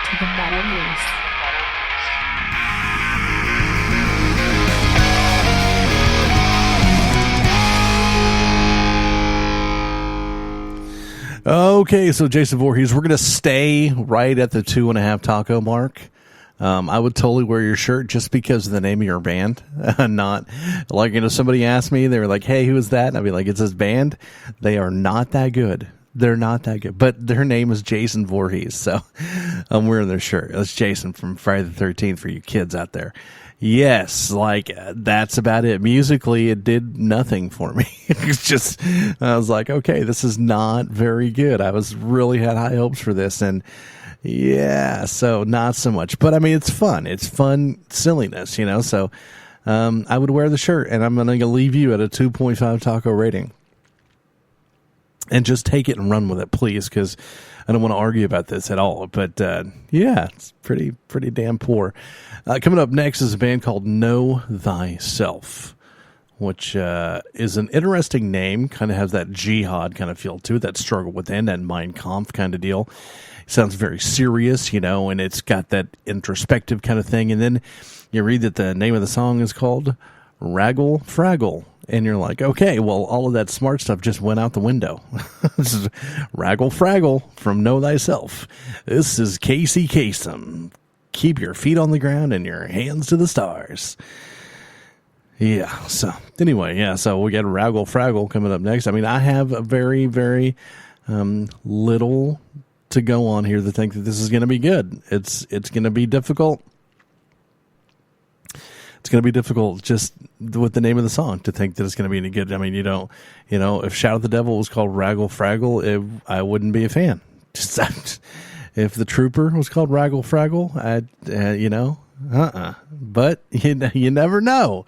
to the Metal Moose. Okay, so Jason Voorhees, we're going to stay right at the 2.5 taco mark. I would totally wear your shirt just because of the name of your band. Not like, somebody asked me, they were like, hey, who is that? And I'd be like, it's this band. They are not that good. They're not that good, but their name is Jason Voorhees. So I'm wearing their shirt. That's Jason from Friday the 13th for you kids out there. Yes, that's about it. Musically, it did nothing for me. It's just, I was like, okay, this is not very good. I really had high hopes for this, and yeah, so not so much. But I mean, it's fun. It's fun silliness, so I would wear the shirt, and I'm going to leave you at a 2.5 taco rating. And just take it and run with it, please, because I don't want to argue about this at all. But, yeah, it's pretty damn poor. Coming up next is a band called Know Thyself, which is an interesting name. Kind of has that jihad kind of feel to it, that struggle within, that Mein Kampf kind of deal. It sounds very serious, and it's got that introspective kind of thing. And then you read that the name of the song is called Raggle Fraggle. And you're like, okay, well, all of that smart stuff just went out the window. This is Raggle Fraggle from Know Thyself. This is Casey Kasem. Keep your feet on the ground and your hands to the stars. Yeah, so anyway, so we got Raggle Fraggle coming up next. I mean, I have a very, very little to go on here to think that this is going to be good. It's going to be difficult. It's going to be difficult just with the name of the song to think that it's going to be any good. I mean, if Shout at the Devil was called Raggle Fraggle, I wouldn't be a fan. If the Trooper was called Raggle Fraggle, But you never know.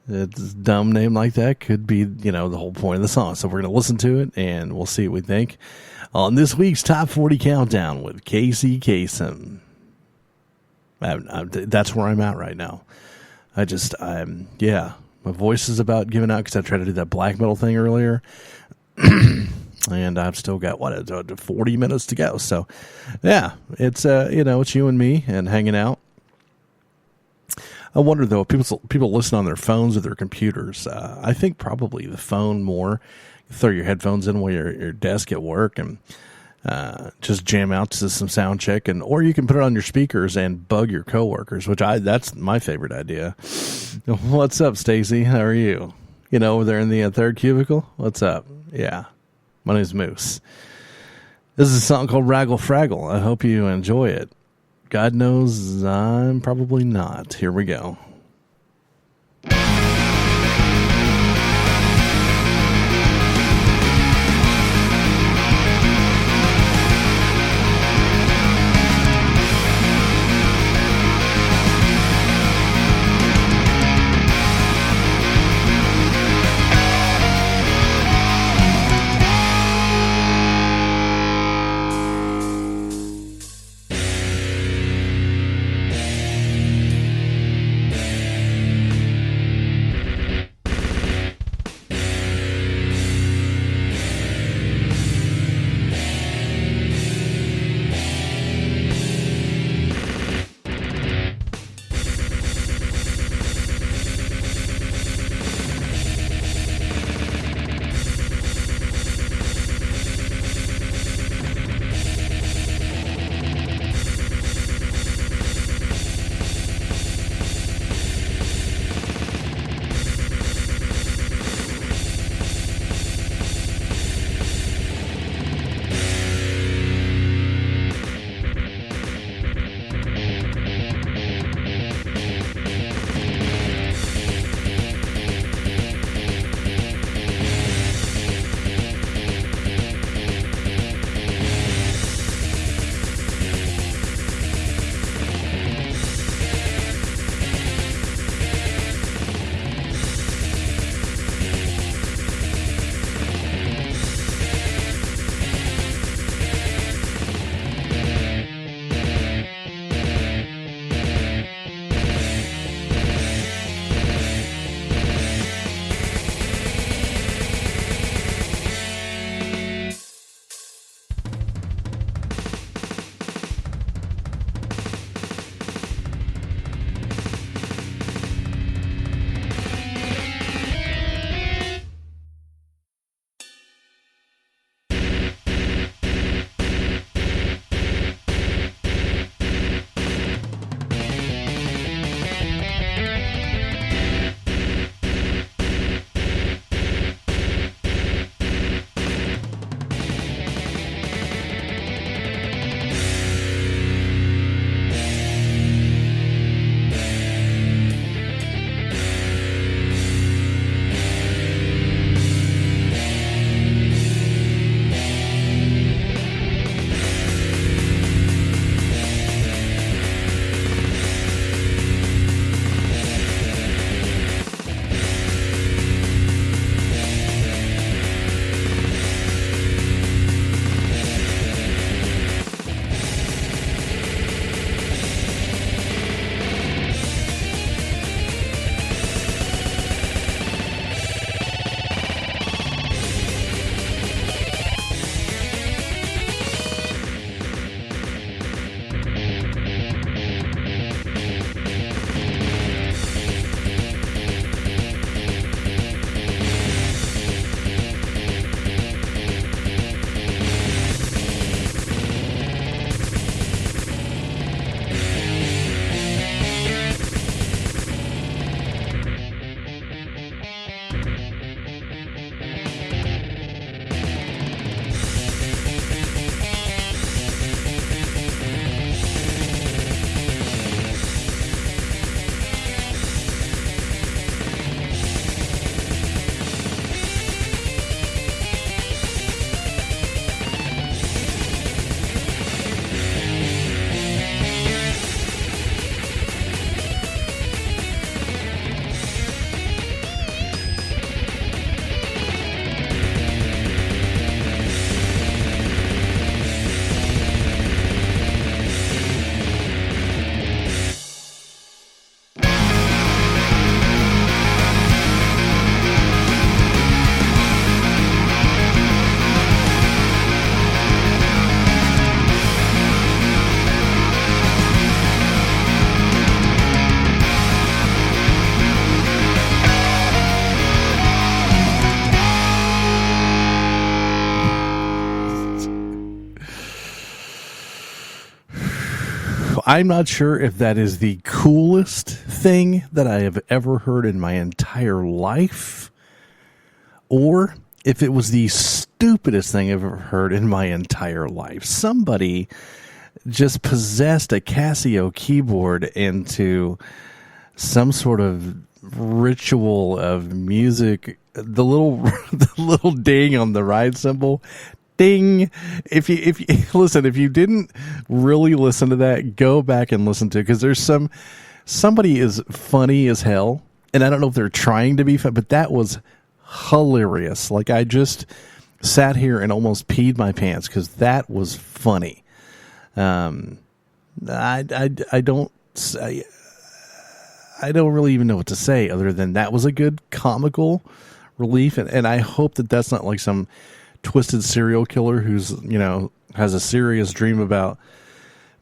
A dumb name like that could be, the whole point of the song. So we're going to listen to it, and we'll see what we think on this week's Top 40 Countdown with Casey Kasem. That's where I'm at right now. My voice is about giving out because I tried to do that black metal thing earlier. And I've still got 40 minutes to go. So yeah, it's it's you and me and hanging out. I wonder though, if people listen on their phones or their computers. I think probably the phone more. You throw your headphones in while you're at your desk at work and just jam out to some Soundcheck, or you can put it on your speakers and bug your coworkers, that's my favorite idea. What's up, Stacy? How are you? Over there in the third cubicle? What's up? Yeah. My name's Moose. This is a song called Raggle Fraggle. I hope you enjoy it. God knows I'm probably not. Here we go. I'm not sure if that is the coolest thing that I have ever heard in my entire life, or if it was the stupidest thing I've ever heard in my entire life. Somebody just possessed a Casio keyboard into some sort of ritual of music. The little ding on the ride cymbal, ding. If you listen, if you didn't really listen to that, go back and listen to it, because there's somebody is funny as hell, and I don't know if they're trying to be fun, but that was hilarious. Like, I just sat here and almost peed my pants because that was funny. I don't really even know what to say other than that was a good comical relief, and I hope that that's not like some twisted serial killer who's, has a serious dream about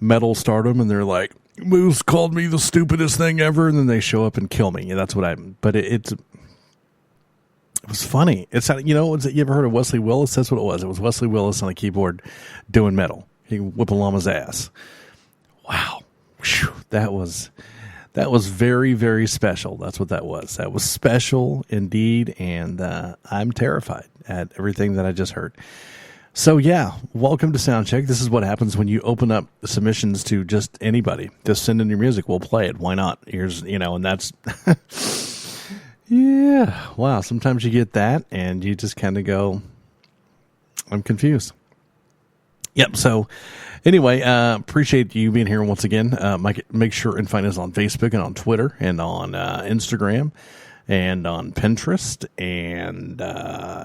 metal stardom, and they're like, Moose called me the stupidest thing ever, and then they show up and kill me. Yeah, that's what but it was funny. It's, you ever heard of Wesley Willis? That's what it was. It was Wesley Willis on a keyboard doing metal. He can whip a llama's ass. Wow. Whew. That was very, very special. That's what that was. That was special indeed, and I'm terrified at everything that I just heard. So, yeah, welcome to Soundcheck. This is what happens when you open up submissions to just anybody. Just send in your music. We'll play it. Why not? Here's, and that's... yeah. Wow, sometimes you get that, and you just kind of go, I'm confused. Yep, so... Anyway, appreciate you being here once again. Make sure and find us on Facebook and on Twitter and on Instagram and on Pinterest. And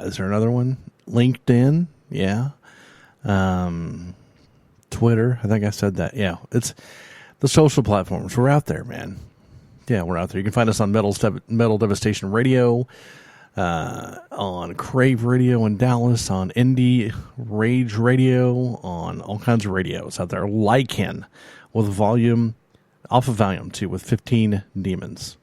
is there another one? LinkedIn, yeah. Twitter, I think I said that. Yeah, it's the social platforms. We're out there, man. Yeah, we're out there. You can find us on Metal Devastation Radio, on Crave Radio in Dallas, on Indie Rage Radio, on all kinds of radios out there. Lycan with volume, Alpha Volume 2 with 15 Demons.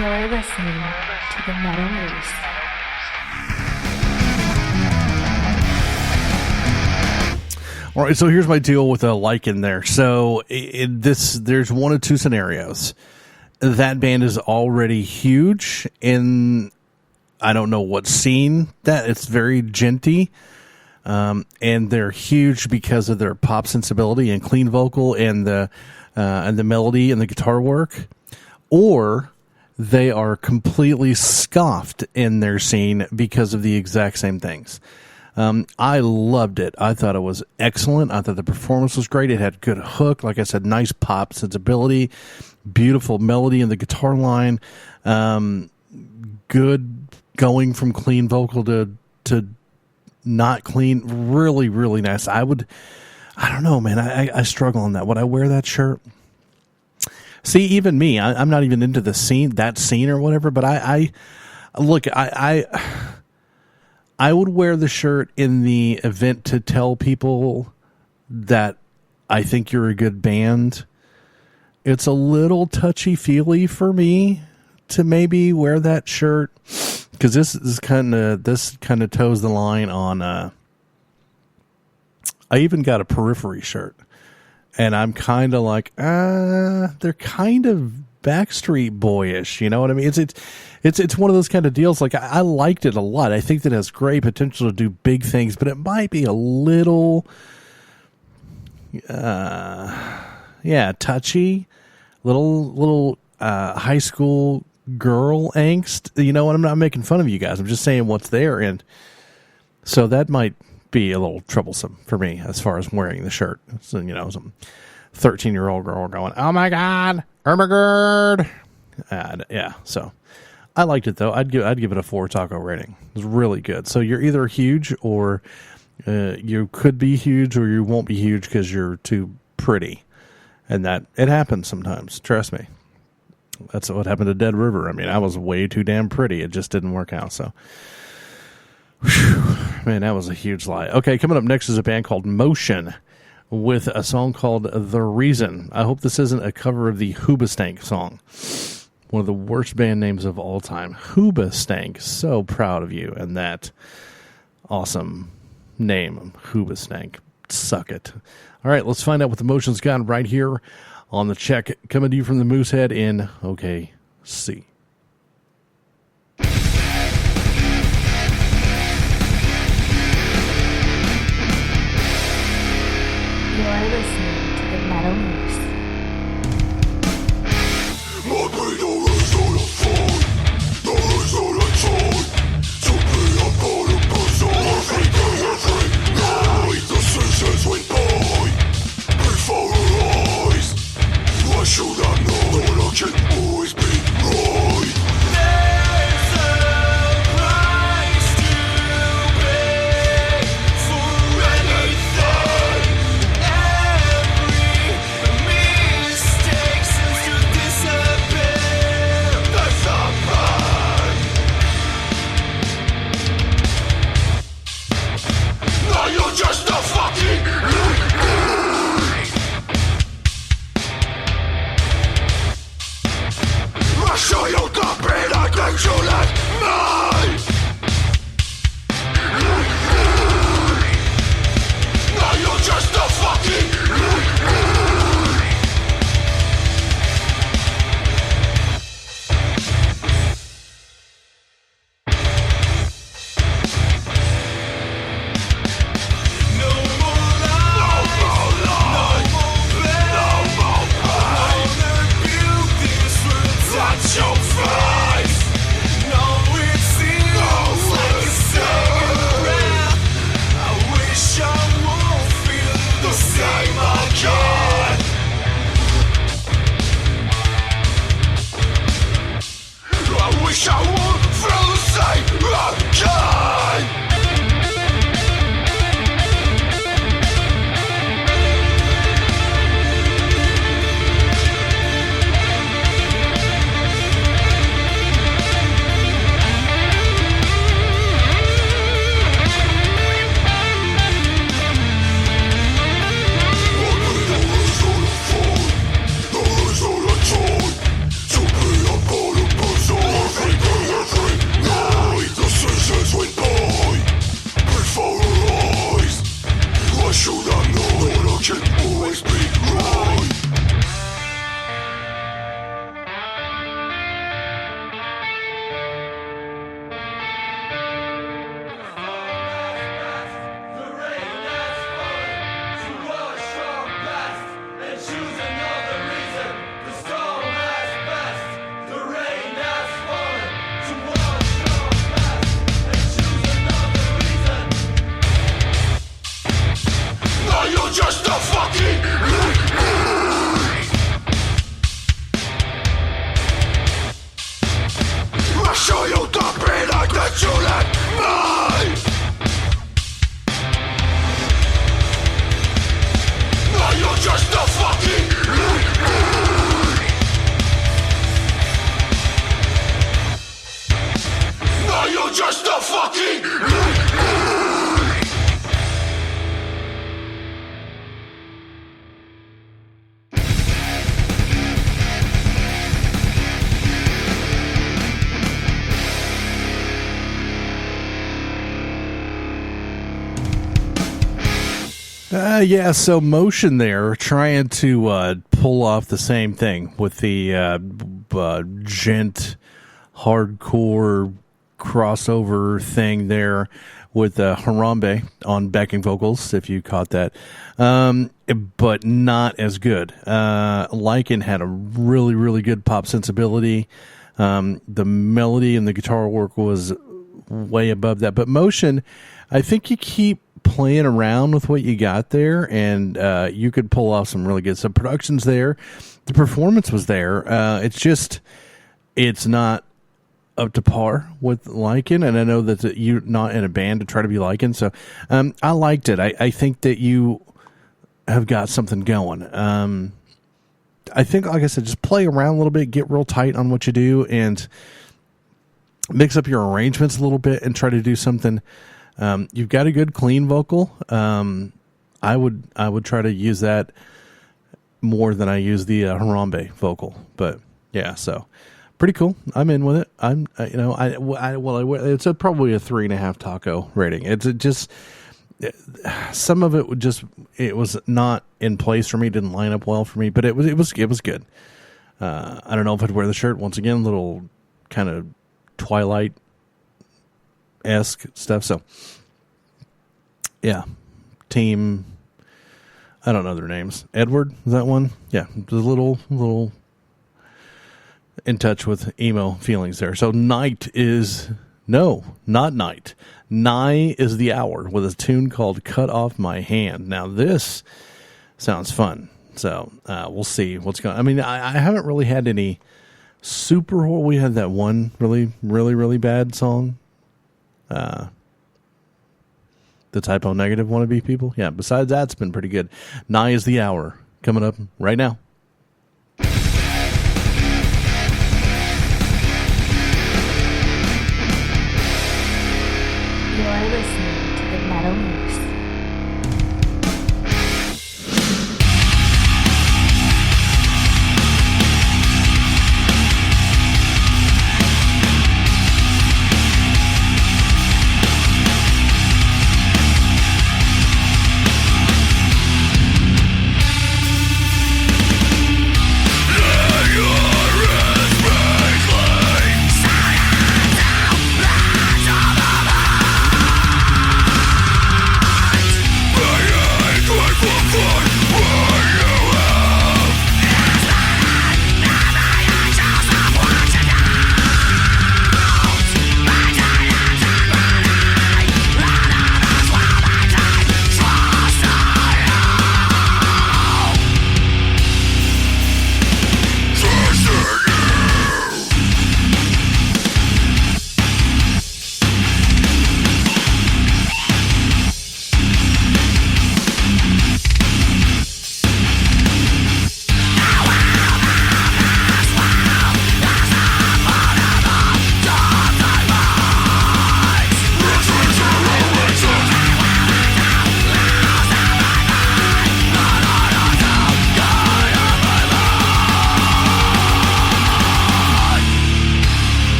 You're listening to the Metal Moose. All right, so here's my deal with a like in there. So there's one of two scenarios. That band is already huge in, I don't know what scene that it's very genty, and they're huge because of their pop sensibility and clean vocal and the melody and the guitar work, or they are completely scoffed in their scene because of the exact same things. I loved it. I thought it was excellent. I thought the performance was great. It had good hook. Like I said, nice pop sensibility, beautiful melody in the guitar line, good going from clean vocal to not clean. Really, really nice. I don't know, man. I struggle on that. Would I wear that shirt? See, even me, I'm not even into that scene or whatever, but I would wear the shirt in the event to tell people that I think you're a good band. It's a little touchy-feely for me to maybe wear that shirt, because this kind of toes the line on. I even got a Periphery shirt, and I'm kind of like, they're kind of Backstreet Boyish, you know what I mean? It's one of those kind of deals. Like, I liked it a lot. I think that it has great potential to do big things, but it might be a little, touchy, little high school girl angst. You know what? I'm not making fun of you guys. I'm just saying what's there, and so that might be a little troublesome for me as far as wearing the shirt. So, some 13-year-old girl going, "Oh my God, Ermagerd." Yeah, so I liked it though. I'd give it a 4 taco rating. It was really good. So you're either huge, or you could be huge, or you won't be huge because you're too pretty, and that it happens sometimes. Trust me. That's what happened to Dead River. I mean, I was way too damn pretty. It just didn't work out. So, whew, man, that was a huge lie. Okay, coming up next is a band called Motion with a song called The Reason. I hope this isn't a cover of the Hoobastank song. One of the worst band names of all time. Hoobastank. So proud of you and that awesome name, Hoobastank. Suck it. All right, let's find out what the Motion's got right here on the check. Coming to you from the Moosehead in OKC. You're listening to the Metal Moose. Should I know that I can always be right? There's a price to pay for anything. Yeah, so Motion there trying to pull off the same thing with the gent hardcore crossover thing there with Harambe on backing vocals, if you caught that, but not as good. Lycan had a really, really good pop sensibility. The melody and the guitar work was way above that. But Motion, I think you keep playing around with what you got there, and you could pull off some really good stuff. Production's there. The performance was there. It's not up to par with Lycan, and I know that you're not in a band to try to be Lycan, so I liked it. I think that you have got something going. I think, like I said, just play around a little bit, get real tight on what you do, and mix up your arrangements a little bit and try to do something. You've got a good clean vocal. I would try to use that more than I use the Harambe vocal, but yeah, so pretty cool. I'm in with it. It's probably a 3.5 taco rating. It's just some of it it was not in place for me, didn't line up well for me, but it was good. I don't know if I'd wear the shirt once again, little kind of Twilight-esque stuff. So yeah, team, I don't know their names. Edward, is that one? Yeah, the little in touch with emo feelings there. So Night is, no, not Night. Nigh is the hour with a tune called Cut Off My Hand. Now this sounds fun. So we'll see what's going on. I mean, I haven't really had any super horror. We had that one really, really, really bad song. The Typo Negative Wannabe People. Yeah, besides that, it's been pretty good. Nigh is the hour. Coming up right now. You're listening to the Metal Moose.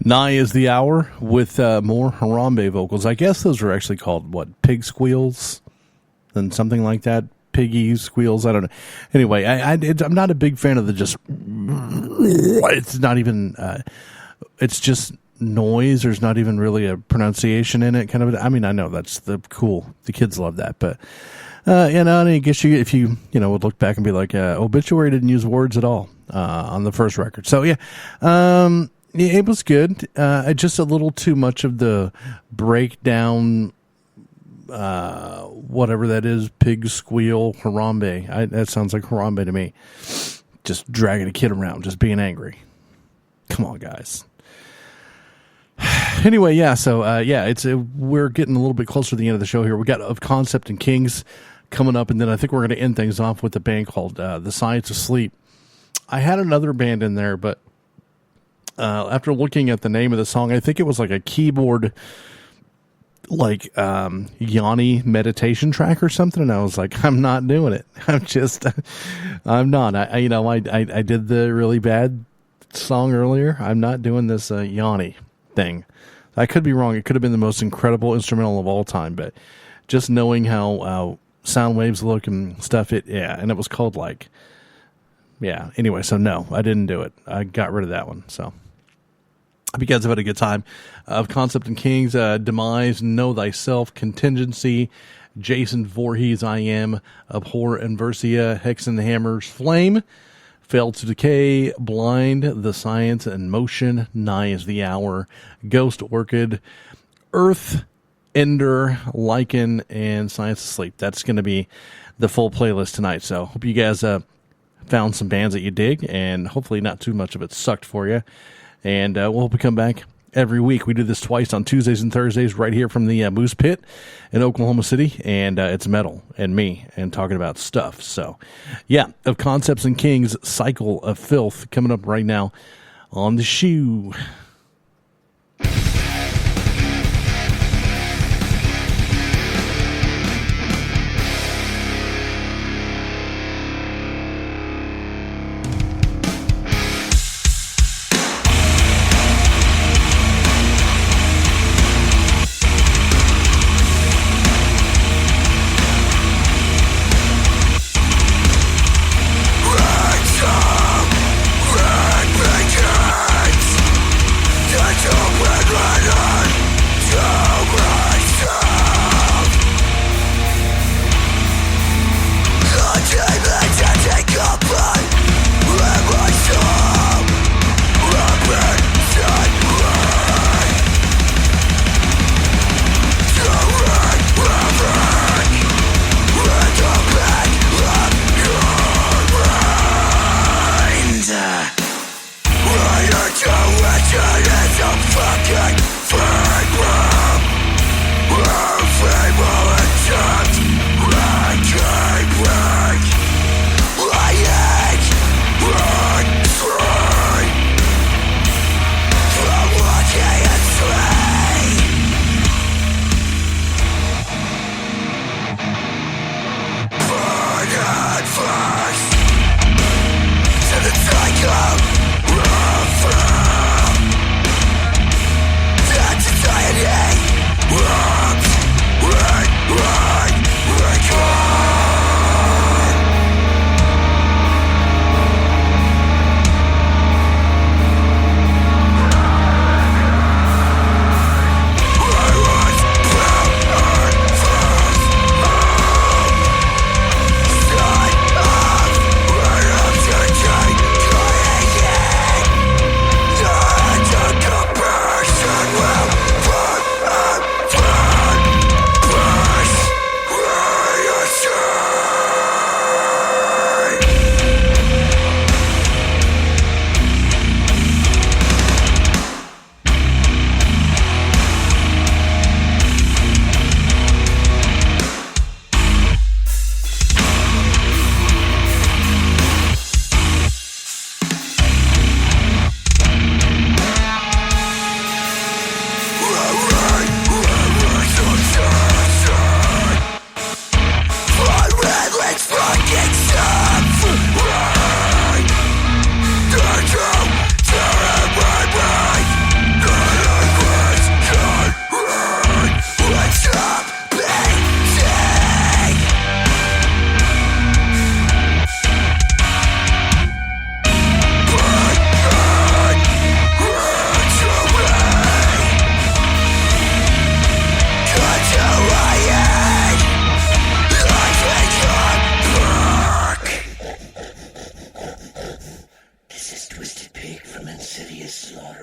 Nigh is the hour with more Harambe vocals. I guess those are actually called, what, pig squeals? And something like that. Piggy squeals. I don't know. Anyway, I'm not a big fan of the just... It's not even... it's just noise. There's not even really a pronunciation in it. Kind of. I mean, I know that's the cool. The kids love that. But, I guess if you would look back and be like, Obituary didn't use words at all on the first record. So, yeah. It was good. Just a little too much of the breakdown, whatever that is, pig squeal, Harambe. That sounds like Harambe to me. Just dragging a kid around, just being angry. Come on, guys. Anyway, yeah, so, we're getting a little bit closer to the end of the show here. We got Of Concept and Kings coming up, and then I think we're going to end things off with a band called The Science of Sleep. I had another band in there, but after looking at the name of the song, I think it was like a keyboard, like Yanni meditation track or something, and I was like, I'm not doing it. I'm not. I did the really bad song earlier. I'm not doing this Yanni thing. I could be wrong. It could have been the most incredible instrumental of all time, but just knowing how sound waves look and stuff, and it was called like, anyway, so no, I didn't do it. I got rid of that one, so. Hope you guys have had a good time. Of Concept and Kings, Demise, Know Thyself, Contingency, Jason Voorhees, I Am, Abhor, Inversia, Hex and the Hammer's Flame, Fail to Decay, Blind, The Science and Motion, Nigh is the Hour, Ghost Orchid, Earth, Ender, Lichen, and Science of Sleep. That's going to be the full playlist tonight. So hope you guys found some bands that you dig, and hopefully not too much of it sucked for you. And we'll hope to come back every week. We do this twice on Tuesdays and Thursdays right here from the Moose Pit in Oklahoma City. And it's metal and me and talking about stuff. So, Of Concepts and Kings, Cycle of Filth coming up right now on the shoe. Red vengeance!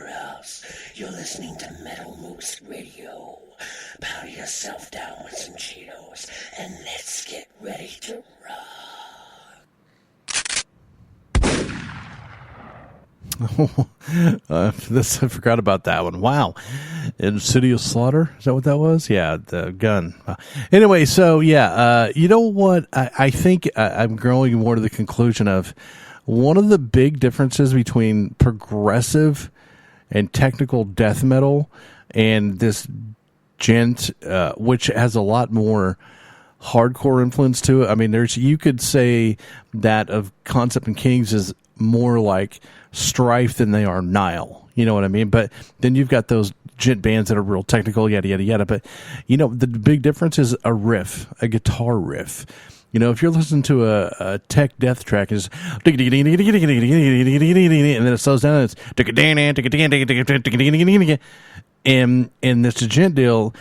your house. You're listening to Metal Moose Radio. Powder yourself down with some Cheetos, and let's get ready to rock. I forgot about that one. Wow. Insidious Slaughter? Is that what that was? Yeah, the gun. Anyway, so yeah, you know what? I think I'm growing more to the conclusion of one of the big differences between progressive and technical death metal and this gent, which has a lot more hardcore influence to it. I mean, you could say that of Concept and Kings is more like Strife than they are Nile. You know what I mean? But then you've got those gent bands that are real technical, yada, yada, yada. But, you know, the big difference is a riff, a guitar riff. You know, if you're listening to a tech death track, it's and then it slows down and it's and this gent deal.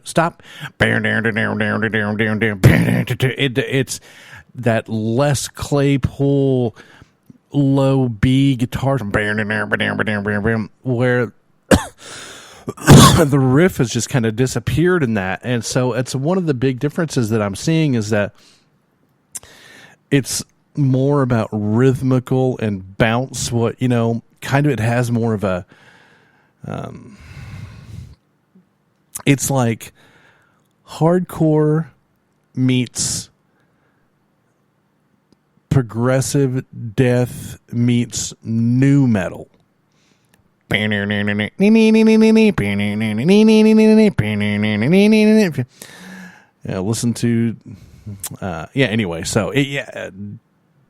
Stop. It's that Les Claypool low B guitar where the riff has just kind of disappeared in that. And so it's one of the big differences that I'm seeing is that it's more about rhythmical and bounce. What, you know, kind of it has more of a it's like hardcore meets progressive death meets new metal. Yeah, listen to anyway, so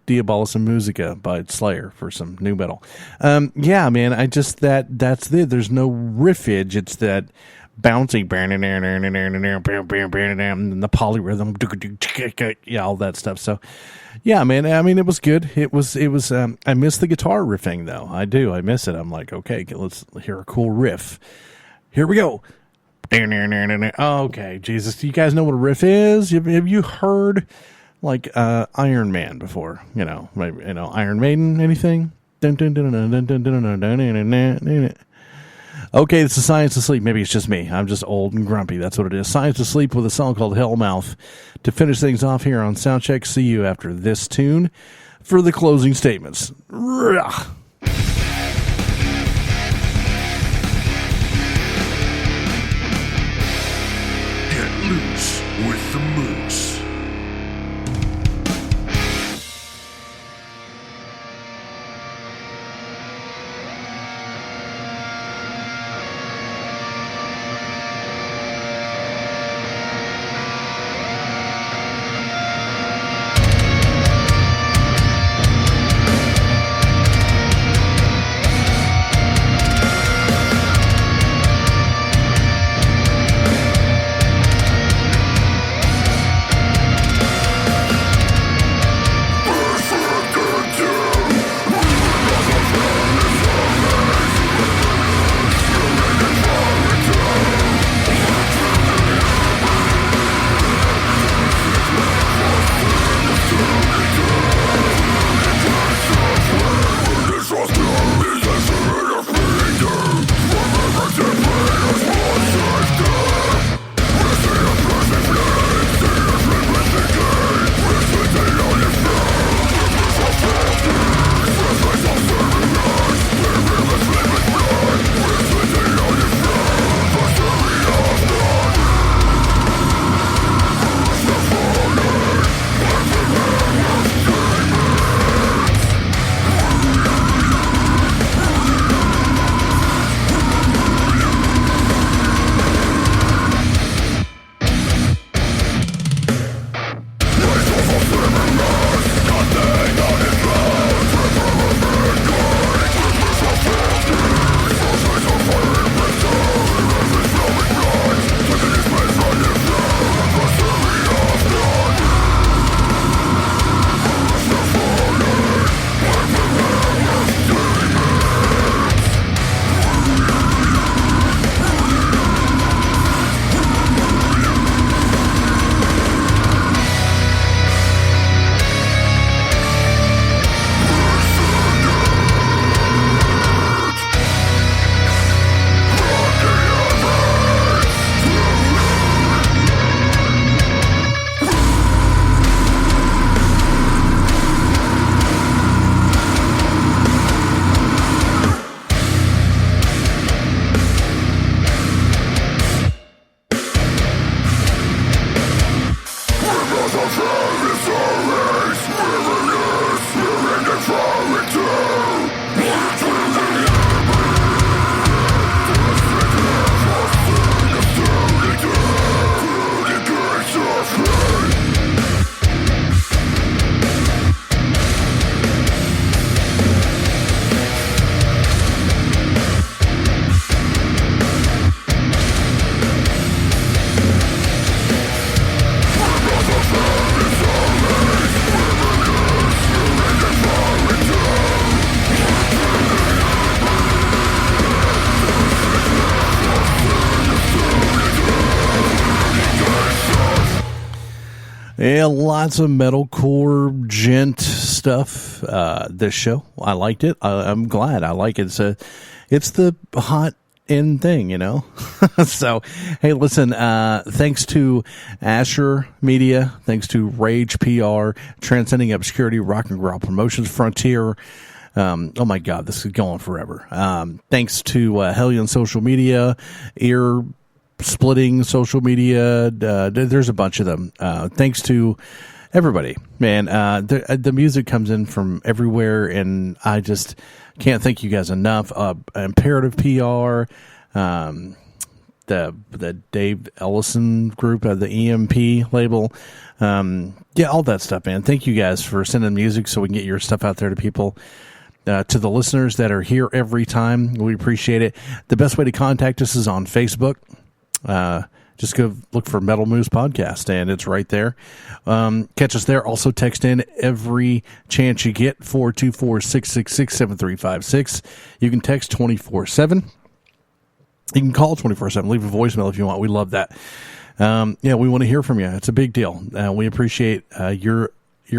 Diabolus and Musica by Slayer for some new metal. Yeah, man, I just that's it. There's no riffage. It's that bouncing and the polyrhythm, yeah, all that stuff. So yeah, man, I mean, it was good. It was I miss the guitar riffing though. I do. I miss it. I'm like, okay, let's hear a cool riff. Here we go. Okay, Jesus, do you guys know what a riff is? Have you heard like Iron Man before? You know, maybe, you know, Iron Maiden, anything? Okay, this is Science Asleep. Maybe it's just me. I'm just old and grumpy. That's what it is. Science Asleep with a song called Hellmouth to finish things off here on Soundcheck. See you after this tune for the closing statements. Get loose with the moose. Yeah, lots of metalcore gent stuff. This show, I liked it. I'm glad I like it. It's the hot in thing, you know. So, hey, listen. Thanks to Asher Media, thanks to Rage PR, Transcending Obscurity, Rock and Growl Promotions, Frontier. Oh my God, this is going forever. Thanks to Hellion Social Media, Ear Splitting Social Media. There's a bunch of them. Thanks to everybody, man. The music comes in from everywhere, and I just can't thank you guys enough. Imperative PR, the Dave Ellison group, the EMP label. Yeah, all that stuff, man. Thank you guys for sending music so we can get your stuff out there to people. To the listeners that are here every time, we appreciate it. The best way to contact us is on Facebook. Just go look for Metal Moose Podcast, and it's right there. Catch us there. Also text in every chance you get, 424-666-7356. You can text 24/7. You can call 24/7. Leave a voicemail if you want. We love that. Yeah, we want to hear from you. It's a big deal. We appreciate your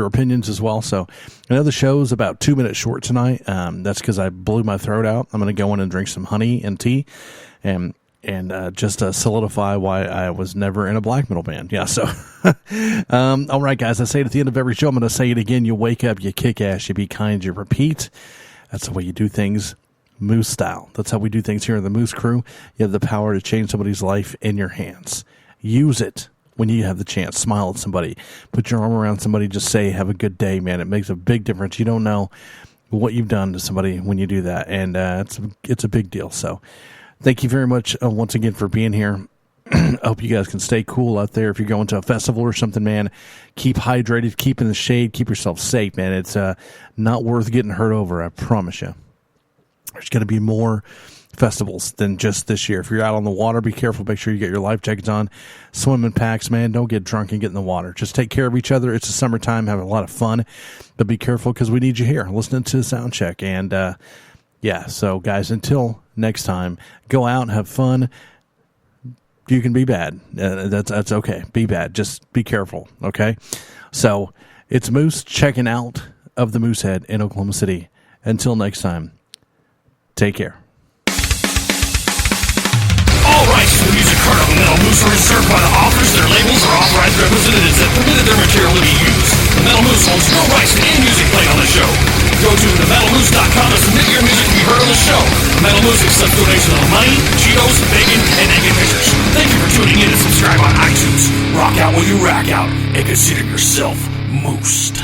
opinions as well. So I know the show's about 2 minutes short tonight. That's because I blew my throat out. I'm going to go in and drink some honey and tea and just solidify why I was never in a black metal band. Yeah, so all right, guys, I say it at the end of every show. I'm going to say it again. You wake up, you kick ass, you be kind, you repeat. That's the way you do things, Moose style. That's how we do things here in the Moose Crew. You have the power to change somebody's life in your hands. Use it when you have the chance. Smile at somebody. Put your arm around somebody. Just say, have a good day, man. It makes a big difference. You don't know what you've done to somebody when you do that, and it's a big deal. So thank you very much once again for being here. I hope you guys can stay cool out there. If you're going to a festival or something, man, keep hydrated, keep in the shade, keep yourself safe, man. It's not worth getting hurt over, I promise you. There's going to be more festivals than just this year. If you're out on the water, be careful. Make sure you get your life jackets on. Swimming packs, man. Don't get drunk and get in the water. Just take care of each other. It's the summertime, having a lot of fun. But be careful because we need you here listening to Soundcheck. And, yeah, so, guys, until next time, go out and have fun. You can be bad. That's okay. Be bad. Just be careful, okay? So, it's Moose checking out of the Moosehead in Oklahoma City. Until next time, take care. All rights to the music heard on the Metal Moose are reserved by the authors, their labels, or authorized representatives that permitted their material to be used. The Metal Moose holds no rights to any music played on the show. Go to themetalmoose.com to submit your music to be heard on the show. Metal Moose accepts donations of money, Cheetos, bacon, and naked pictures. Thank you for tuning in and subscribe on iTunes. Rock out while you rack out, and consider yourself moosed.